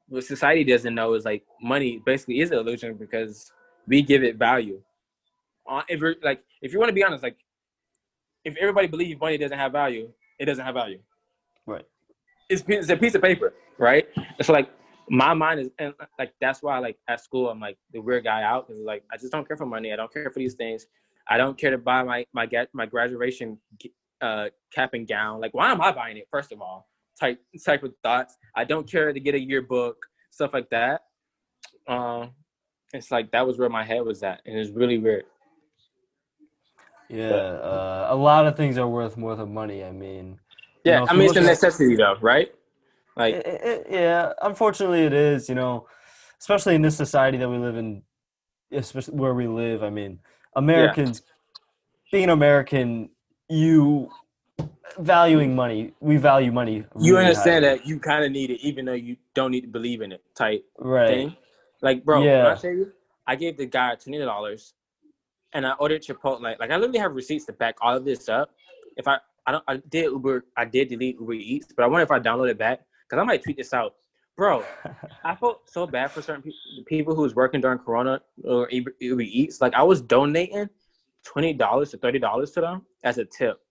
what society doesn't know is like money basically is an illusion because we give it value. If you want to be honest, like if everybody believes money doesn't have value, it doesn't have value. Right. It's a piece of paper, right? It's like my mind is, and like that's why like at school I'm like the weird guy out because like I just don't care for money. I don't care for these things. I don't care to buy my graduation cap and gown. Like why am I buying it? First of all, type of thoughts. I don't care to get a yearbook, stuff like that. It's like that was where my head was at, and it's really weird. Yeah, a lot of things are worth more than money. I mean, Yeah, I if you mean it's look a at necessity though, right? Like yeah, unfortunately it is, especially in this society that we live in, especially where we live. I mean, yeah, Americans, being American, you valuing money, we value money you really understand highly. that you kind of need it, even though you don't need to believe in it, type Right. thing. Like, bro, when I Yeah. tell you, I gave the guy $20, and I ordered Chipotle. Like I literally have receipts to back all of this up. If I did delete Uber Eats, but I wonder if I download it back because I might tweet this out, bro. I felt so bad for certain people who was working during Corona or Uber Eats. Like I was donating $20 to $30 to them as a tip,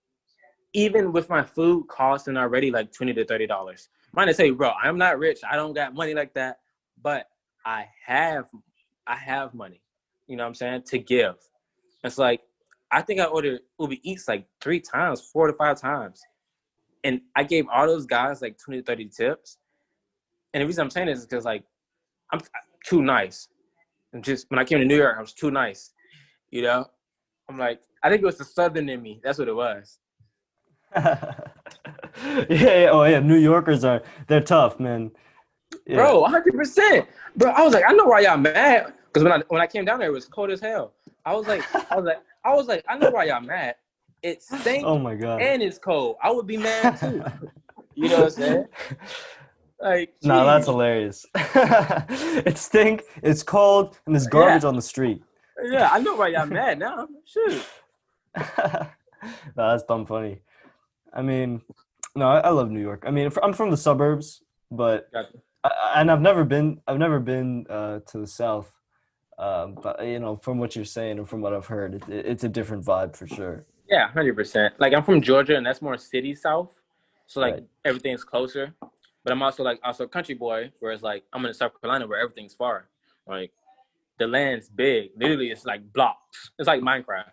even with my food costing already like $20 to $30. Mind to say, bro, I'm not rich. I don't got money like that, but I have money. You know what I'm saying, to give. It's like I think I ordered Uber Eats like 3 times, 4 to 5 times, and I gave all those guys like 20 to 30 tips. And the reason I'm saying this is because like I'm too nice. And just when I came to New York, I was too nice. You know, I'm like I think it was the Southern in me. That's what it was. Yeah, oh yeah, New Yorkers they're tough, man. Yeah. Bro, 100%. Bro, I was like, I know why y'all mad. Because when I came down there, it was cold as hell. I was like, I know why y'all mad. It stink Oh my God. and it's cold. I would be mad too. You know what I'm saying? Like, Nah, that's geez. hilarious. It stink, it's cold, and there's Yeah. garbage on the street. Yeah, I know why y'all mad now. Shoot. No, that's dumb funny. I mean, no, I love New York. I mean, I'm from the suburbs, but Gotcha. and I've never been to the South. But from what you're saying and from what I've heard, it's a different vibe for sure. Yeah, 100%. Like, I'm from Georgia, and that's more city south. So, like, Right. everything's closer. But I'm also, like, a country boy, whereas, like, I'm in South Carolina where everything's far. Like, the land's big. Literally, it's like blocks. It's like Minecraft.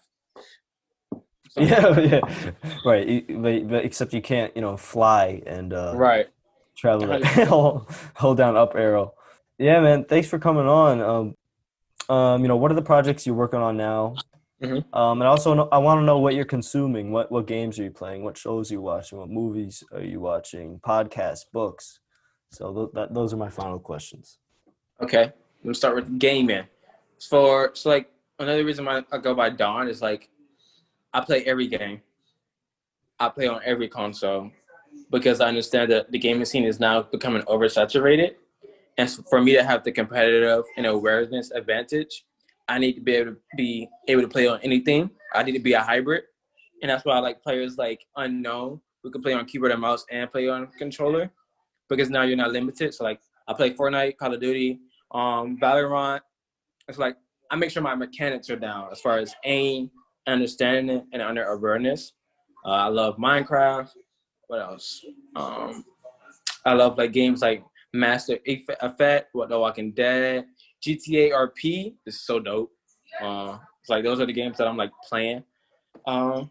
So, Yeah, yeah, right. But except you can't, fly and right. travel that 100%. hold down up arrow. Yeah, man. Thanks for coming on. What are the projects you're working on now? Hmm. And also, I want to know what you're consuming. What games are you playing? What shows are you watching? What movies are you watching? Podcasts, books. So those are my final questions. Okay. Let's start with gaming. Like, another reason why I go by Dawn is, like, I play every game. I play on every console because I understand that the gaming scene is now becoming oversaturated. And for me to have the competitive and awareness advantage, I need to be able to play on anything. I need to be a hybrid. And that's why I like players like Unknown, who can play on keyboard and mouse and play on controller, because now you're not limited. So like I play Fortnite, Call of Duty, Valorant. It's like I make sure my mechanics are down as far as aim, understanding it, and under awareness. I love Minecraft. What else? I love like games like Master Effect, What the Walking Dead, GTA RP. This is so dope. It's like those are the games that I'm like playing. I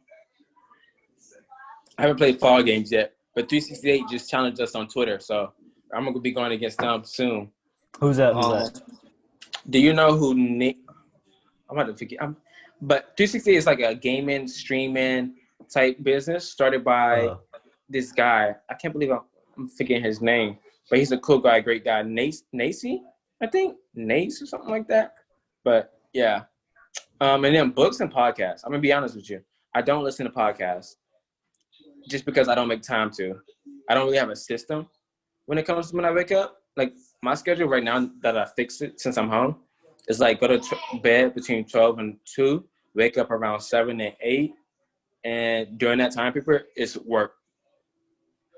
haven't played fall games yet, but 368 just challenged us on Twitter, so I'm gonna be going against them soon. Who's that? Who's that? Do you know who Nick? I'm about to forget. But 368 is like a gaming, streaming type business started by this guy. I can't believe I'm forgetting his name, but he's a cool guy, great guy. Nacy, I think Nace or something like that. But yeah, and then books and podcasts. I'm gonna be honest with you. I don't listen to podcasts just because I don't make time to. I don't really have a system when it comes to when I wake up. Like my schedule right now that I fixed it since I'm home is like go to bed between 12 and 2, wake up around 7 and 8, and during that time period, it's work.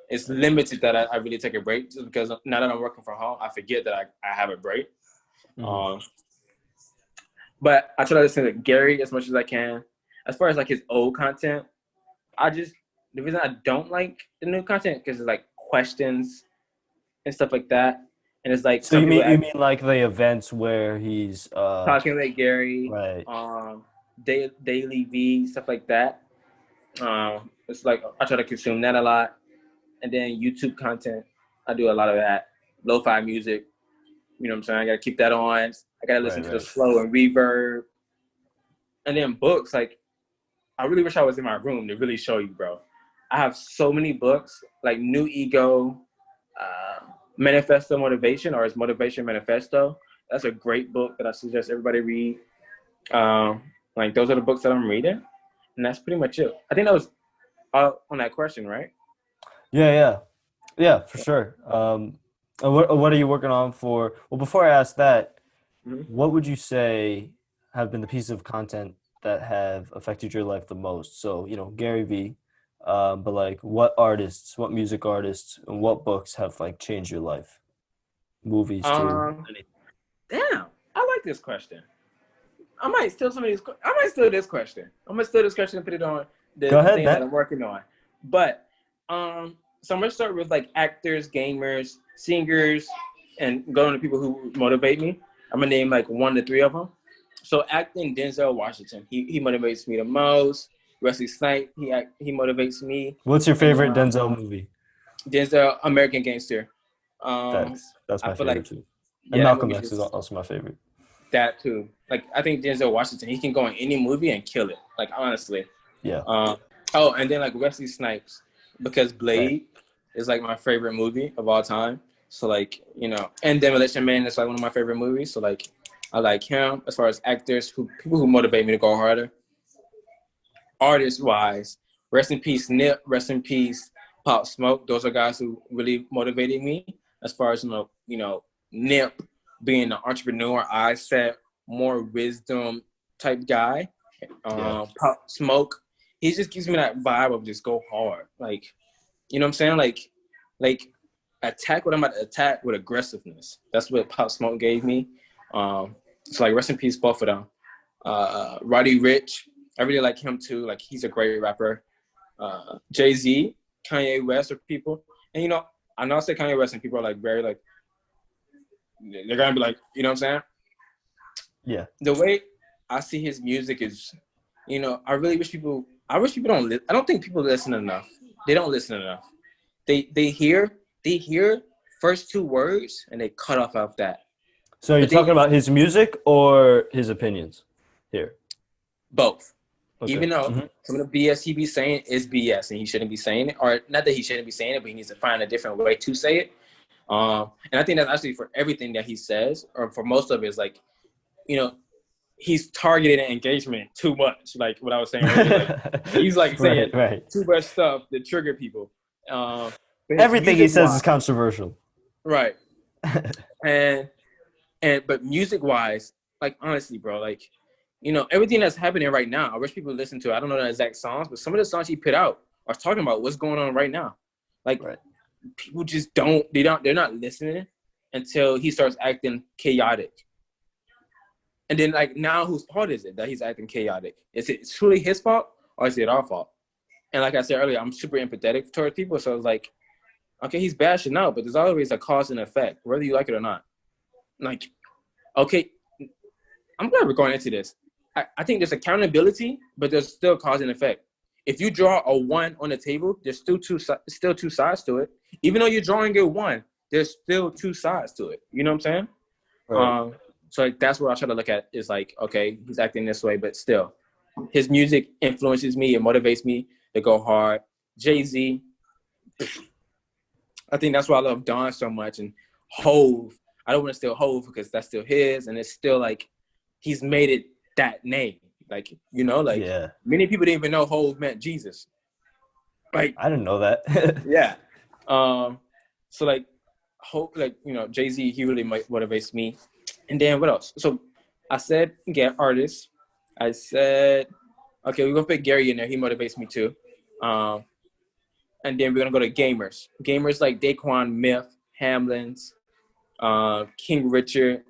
It's limited that I really take a break just because now that I'm working from home, I forget that I have a break. Mm-hmm. But I try to listen to Gary as much as I can. As far as like his old content, the reason I don't like the new content because it's like questions and stuff like that. And it's like so you mean like the events where he's talking like Gary, right? Daily V, stuff like that. It's like I try to consume that a lot. And then YouTube content, I do a lot of that. Lo-fi music, you know what I'm saying? I gotta keep that on. I gotta listen to the slow and reverb. And then books, like I really wish I was in my room to really show you, bro. I have so many books, like New Ego, Manifesto Motivation, or it's Motivation Manifesto. That's a great book that I suggest everybody read. Like those are the books that I'm reading, and that's pretty much it. I think that was on that question, right? Yeah, for sure. What are you working on for? Well, before I ask that, what would you say have been the pieces of content that have affected your life the most? So, Gary Vee, but like what music artists, and what books have like changed your life? Movies too. Damn, I like this question. I might steal this question. I'm gonna steal this question and put it on the thing that I'm working on. But so I'm gonna start with like actors, gamers, singers, and going to people who motivate me. I'm gonna name like 1 to 3 of them. So acting, Denzel Washington. He motivates me the most. Wesley Snipes, he motivates me. What's your favorite Denzel movie? Denzel, American Gangster. That's my favorite too. And Malcolm X is also my favorite. That too. Like I think Denzel Washington, he can go in any movie and kill it. Like honestly. Yeah. And then like Wesley Snipes, because Blade is like my favorite movie of all time. So like, and Demolition Man is like one of my favorite movies. So like I like him. As far as actors, people who motivate me to go harder. Artist wise, rest in peace Nip, rest in peace Pop Smoke. Those are guys who really motivated me. As far as Nip being an entrepreneur, I said more wisdom type guy. Pop Smoke, he just gives me that vibe of just go hard. Like, you know what I'm saying? Like attack what I'm about to attack with aggressiveness. That's what Pop Smoke gave me. So like rest in peace both of them. Roddy Ricch, I really like him too. Like he's a great rapper. Jay-Z, Kanye West are people. And I know I say Kanye West and people are like very like, they're gonna be like, you know what I'm saying? Yeah. The way I see his music is, I wish people don't I don't think people listen enough. They don't listen enough. They hear first 2 words and they cut off that. So you're talking about his music or his opinions here? Both. Okay. Even though some of the BS he be saying is BS and he shouldn't be saying it, or not that he shouldn't be saying it, but he needs to find a different way to say it. And I think that's actually for everything that he says, or for most of it, is like, he's targeted engagement too much. Like what I was saying earlier, like, he's like saying too much stuff that trigger people. Everything he says is controversial. Right. But music wise, like honestly, bro, like, everything that's happening right now, I wish people listen to. I don't know the exact songs, but some of the songs he put out are talking about what's going on right now. Like people just they're not listening, until he starts acting chaotic. And then like now whose fault is it that he's acting chaotic? Is it truly his fault or is it our fault? And like I said earlier, I'm super empathetic towards people. So it's like, okay, he's bashing out, but there's always a cause and effect, whether you like it or not. Like, okay, I'm glad we're going into this. I think there's accountability, but there's still cause and effect. If you draw a 1 on the table, there's still two sides to it. Even though you're drawing a 1, there's still 2 sides to it. You know what I'm saying? Right. So like, that's what I try to look at is like, okay, he's acting this way, but still, his music influences me. It motivates me to go hard. Jay-Z, I think that's why I love Don so much. And Hove, I don't want to steal Hove because that's still his. And it's still like, he's made it that name. Like, you know, like many people didn't even know Hove meant Jesus. Like, I didn't know that. yeah. So like, Hove, like, you know, Jay-Z, he really motivates me. And then what else? So I said, get artists. I said, okay, we're going to put Gary in there. He motivates me too. And then we're going to go to gamers. Gamers like Daquan Myth, Hamlins, King Richard,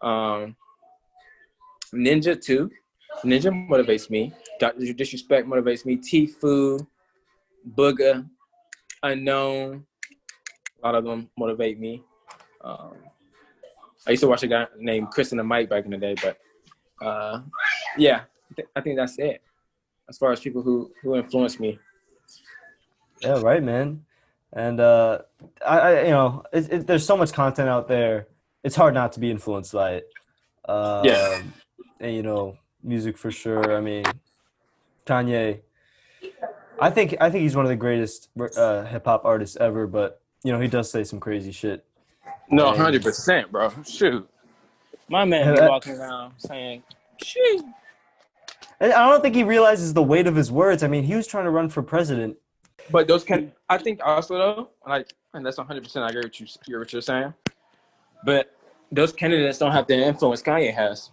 Ninja too. Ninja motivates me. Dr. Disrespect motivates me. Tfue, Booga, Unknown. A lot of them motivate me. I used to watch a guy named Chris and the Mike back in the day, but yeah, I think that's it as far as people who influence me. Yeah, right, man. And I you know, there's so much content out there. It's hard not to be influenced by it. Yeah. And you know, music for sure. I mean, Kanye. I think he's one of the greatest hip hop artists ever. But you know, he does say some crazy shit. No, And 100%, bro. Shoot, my man be walking around saying, "Shit." And I don't think he realizes the weight of his words. I mean, he was trying to run for president. But those can, I think also though, like, and that's 100%. I agree with you. Hear what you're saying. But those candidates don't have the influence Kanye has,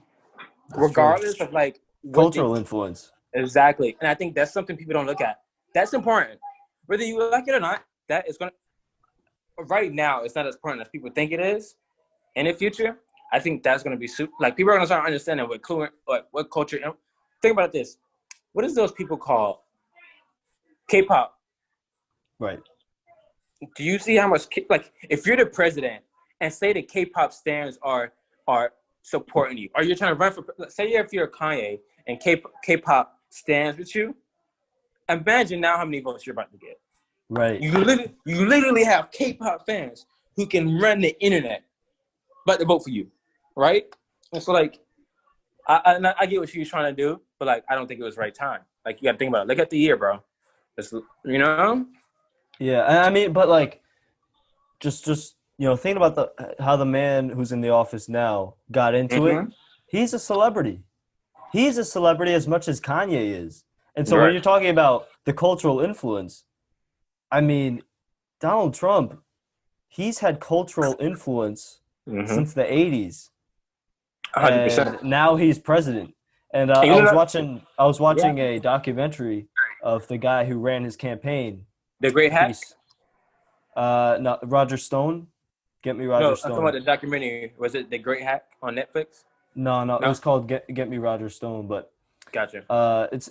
regardless of like Cultural influence. Exactly, and I think that's something people don't look at. That's important, whether you like it or not. That is gonna. Right now, it's not as important as people think it is. In the future, I think that's gonna be super. Like people are gonna start understanding what culture. Think about this. What is those people called? K-pop. Right. Do you see how much like if you're the president and say the K-pop stans are supporting you, or you're trying to run for say if you're Kanye and K-pop stands with you, imagine now how many votes you're about to get. Right. You literally have K-pop fans who can run the internet, but they vote for you, right? And so like, I get what she was trying to do, but like I don't think it was the right time. Like you got to think about it. Look at the year, bro. It's, you know. Yeah, I mean, but like, just you know, thinking about how the man who's in the office now got into it. He's a celebrity. He's a celebrity as much as Kanye is. And so when you're talking about the cultural influence, I mean, Donald Trump, he's had cultural influence since the 80s. 100%. And now he's president. And I was watching a documentary of the guy who ran his campaign. The Great Hack? No, Roger Stone. Get Me Roger Stone. I'm talking about the documentary. Was it The Great Hack on Netflix? No, it was called Get Me Roger Stone. But gotcha. It's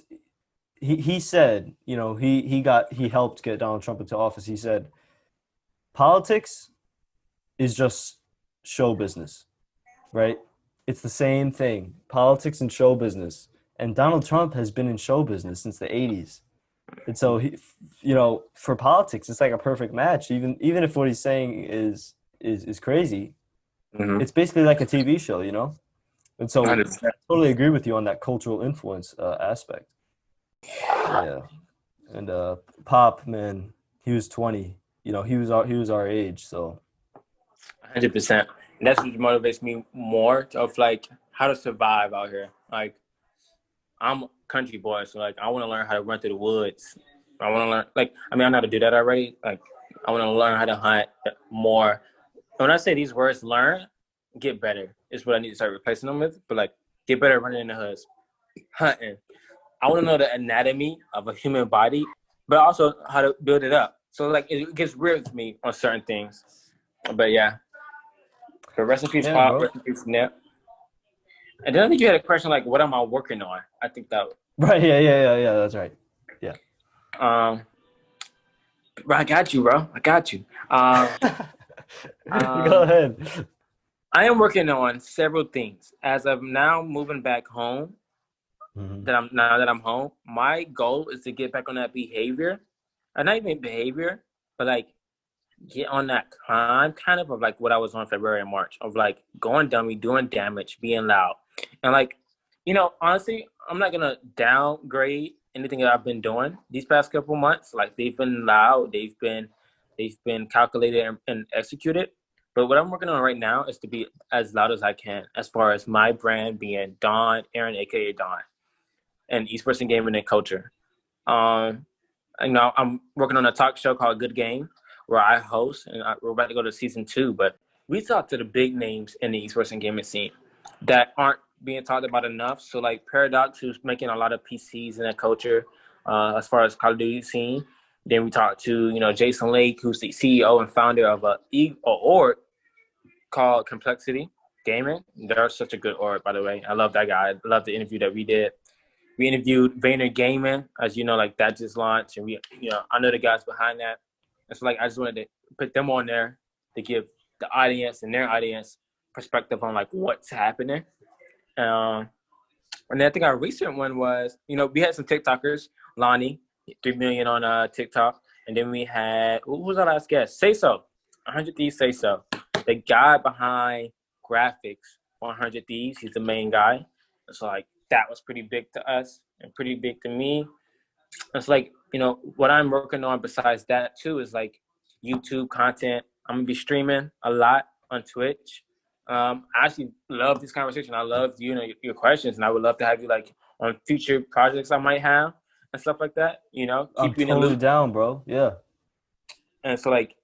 he said, you know, he helped get Donald Trump into office. He said, politics is just show business, right? It's the same thing, politics and show business. And Donald Trump has been in show business since the 80s. And so he, you know, for politics, it's like a perfect match. Even if what he's saying is crazy, it's basically like a TV show, you know. And so 100%. I totally agree with you on that cultural influence aspect. Yeah, and Pop, man, he was 20. You know, he was our age, so. 100%. That's what motivates me more of like how to survive out here. Like, I'm a country boy, so like I want to learn how to run through the woods. I want to learn, like, I mean, I know how to do that already. Like, I want to learn how to hunt more. When I say these words, learn, get better is what I need to start replacing them with. But like, get better at running in the hoods, hunting. I want to know the anatomy of a human body, but also how to build it up. So like, it gets weird to me on certain things. But yeah. But rest in peace, Yeah, Pop. bro. Rest in peace, Nip. And then I think you had a question like, what am I working on? I think that. Right. Yeah. That's right. Yeah. Um, bro, I got you, bro. I got you. Go Um, ahead. I am working on several things. As of now, moving back home, Mhm. that I'm home, my goal is to get back on that behavior. Not even behavior, but like get on that climb kind of like what I was on February and March of like going dummy, doing damage, being loud. And like, honestly, I'm not gonna downgrade anything that I've been doing these past couple months. Like they've been loud, they've been calculated and executed. But what I'm working on right now is to be as loud as I can, as far as my brand being Don Aaron, aka Don, and esports and gaming and culture. Um, I'm working on a talk show called Good Game, where I host, and we're about to go to season 2. But we talk to the big names in the esports and gaming scene that aren't being talked about enough. So like Paradox, who's making a lot of PCs in that culture, as far as Call of Duty scene. Then we talked to Jason Lake, who's the CEO and founder of a org called Complexity Gaming. They're such a good org, by the way. I love that guy. I love the interview that we did. We interviewed Vayner Gaming, as you know, like that just launched, and I know the guys behind that. And so, like, I just wanted to put them on there to give the audience and their audience perspective on like what's happening. And then I think our recent one was, we had some TikTokers, Lonnie, 3 million on TikTok, and then we had who was our last guest? Say So, 100 Thieves Say So, the guy behind graphics, 100 Thieves. He's the main guy. So like that was pretty big to us and pretty big to me. It's like, what I'm working on besides that too is like YouTube content. I'm gonna be streaming a lot on Twitch. I actually love this conversation. I love your questions, and I would love to have you like on future projects I might have and stuff like that. I'm Keep you in the totally loop. down, bro. Yeah. And so like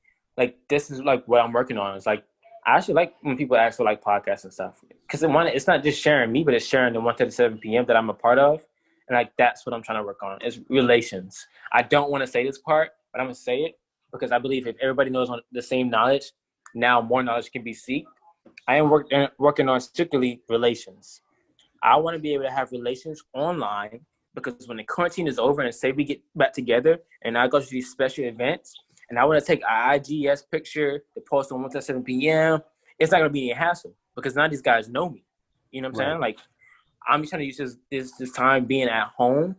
this is like what I'm working on. It's like I actually like when people ask for like podcasts and stuff, because it's not just sharing me, but it's sharing the 137 PM that I'm a part of. And like that's what I'm trying to work on is relations. I don't want to say this part, but I'm gonna say it because I believe if everybody knows on the same knowledge, now more knowledge can be seeked. I am working on strictly relations. I want to be able to have relations online, because when the quarantine is over and say we get back together and I go to these special events and I want to take an IGS picture to post on 137 PM, it's not going to be any hassle because none of these guys know me. You know what I'm Right. saying? Like, I'm just trying to use this time being at home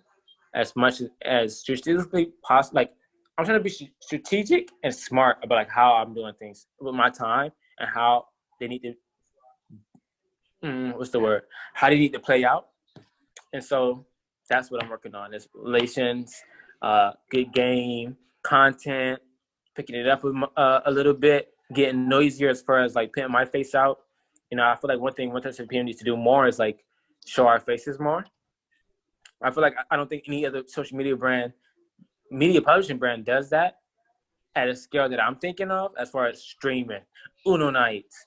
as much as strategically possible. Like, I'm trying to be strategic and smart about like how I'm doing things with my time and how they need to what's the word? How do you need to play out? And so that's what I'm working on: is relations, good game, content, picking it up a little bit, getting noisier as far as like putting my face out. I feel like one thing 137PM needs to do more is like show our faces more. I feel like I don't think any other social media publishing brand does that at a scale that I'm thinking of, as far as streaming, Uno nights,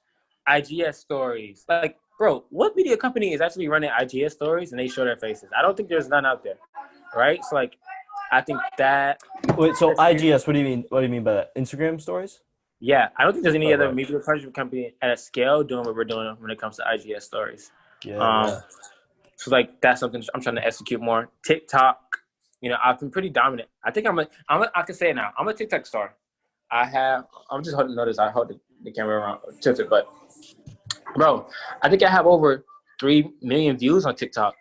IGS stories. Like, bro, what media company is actually running IGS stories and they show their faces? I don't think there's none out there, right? So, like, I think that. Wait, so IGS, what do you mean? What do you mean by that? Instagram stories? Yeah, I don't think there's any Oh, other right. media production company at a scale doing what we're doing when it comes to IGS stories. Yeah. So, like, that's something I'm trying to execute more. TikTok, I've been pretty dominant. I think I can say it now. I'm a TikTok star. I'm just holding notice. I hold the camera around tilted, but bro, I think I have over 3 million views on TikTok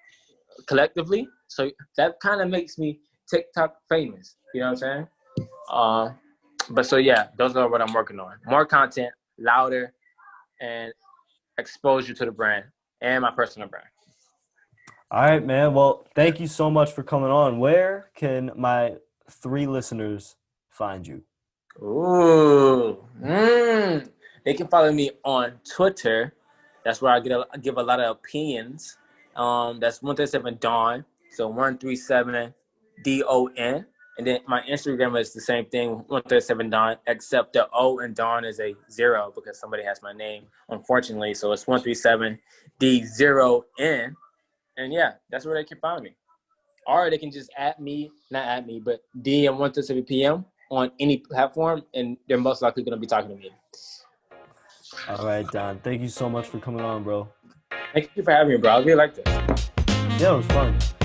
collectively. So that kind of makes me TikTok famous. You know what I'm saying? But so yeah, those are what I'm working on. More content, louder, and exposure to the brand and my personal brand. All right, man. Well, thank you so much for coming on. Where can my 3 listeners find you? Ooh. They can follow me on Twitter. That's where I give a lot of opinions. That's 137 Dawn. So 137 DON. And then my Instagram is the same thing, 137 Dawn, except the O in Dawn is a 0 because somebody has my name, unfortunately. So it's 137 D0N. And yeah, that's where they can find me. Or they can just not at me, but DM 137 PM on any platform, and they're most likely going to be talking to me. All right, Don. Thank you so much for coming on, bro. Thank you for having me, bro. I really like this. Yeah, it was fun.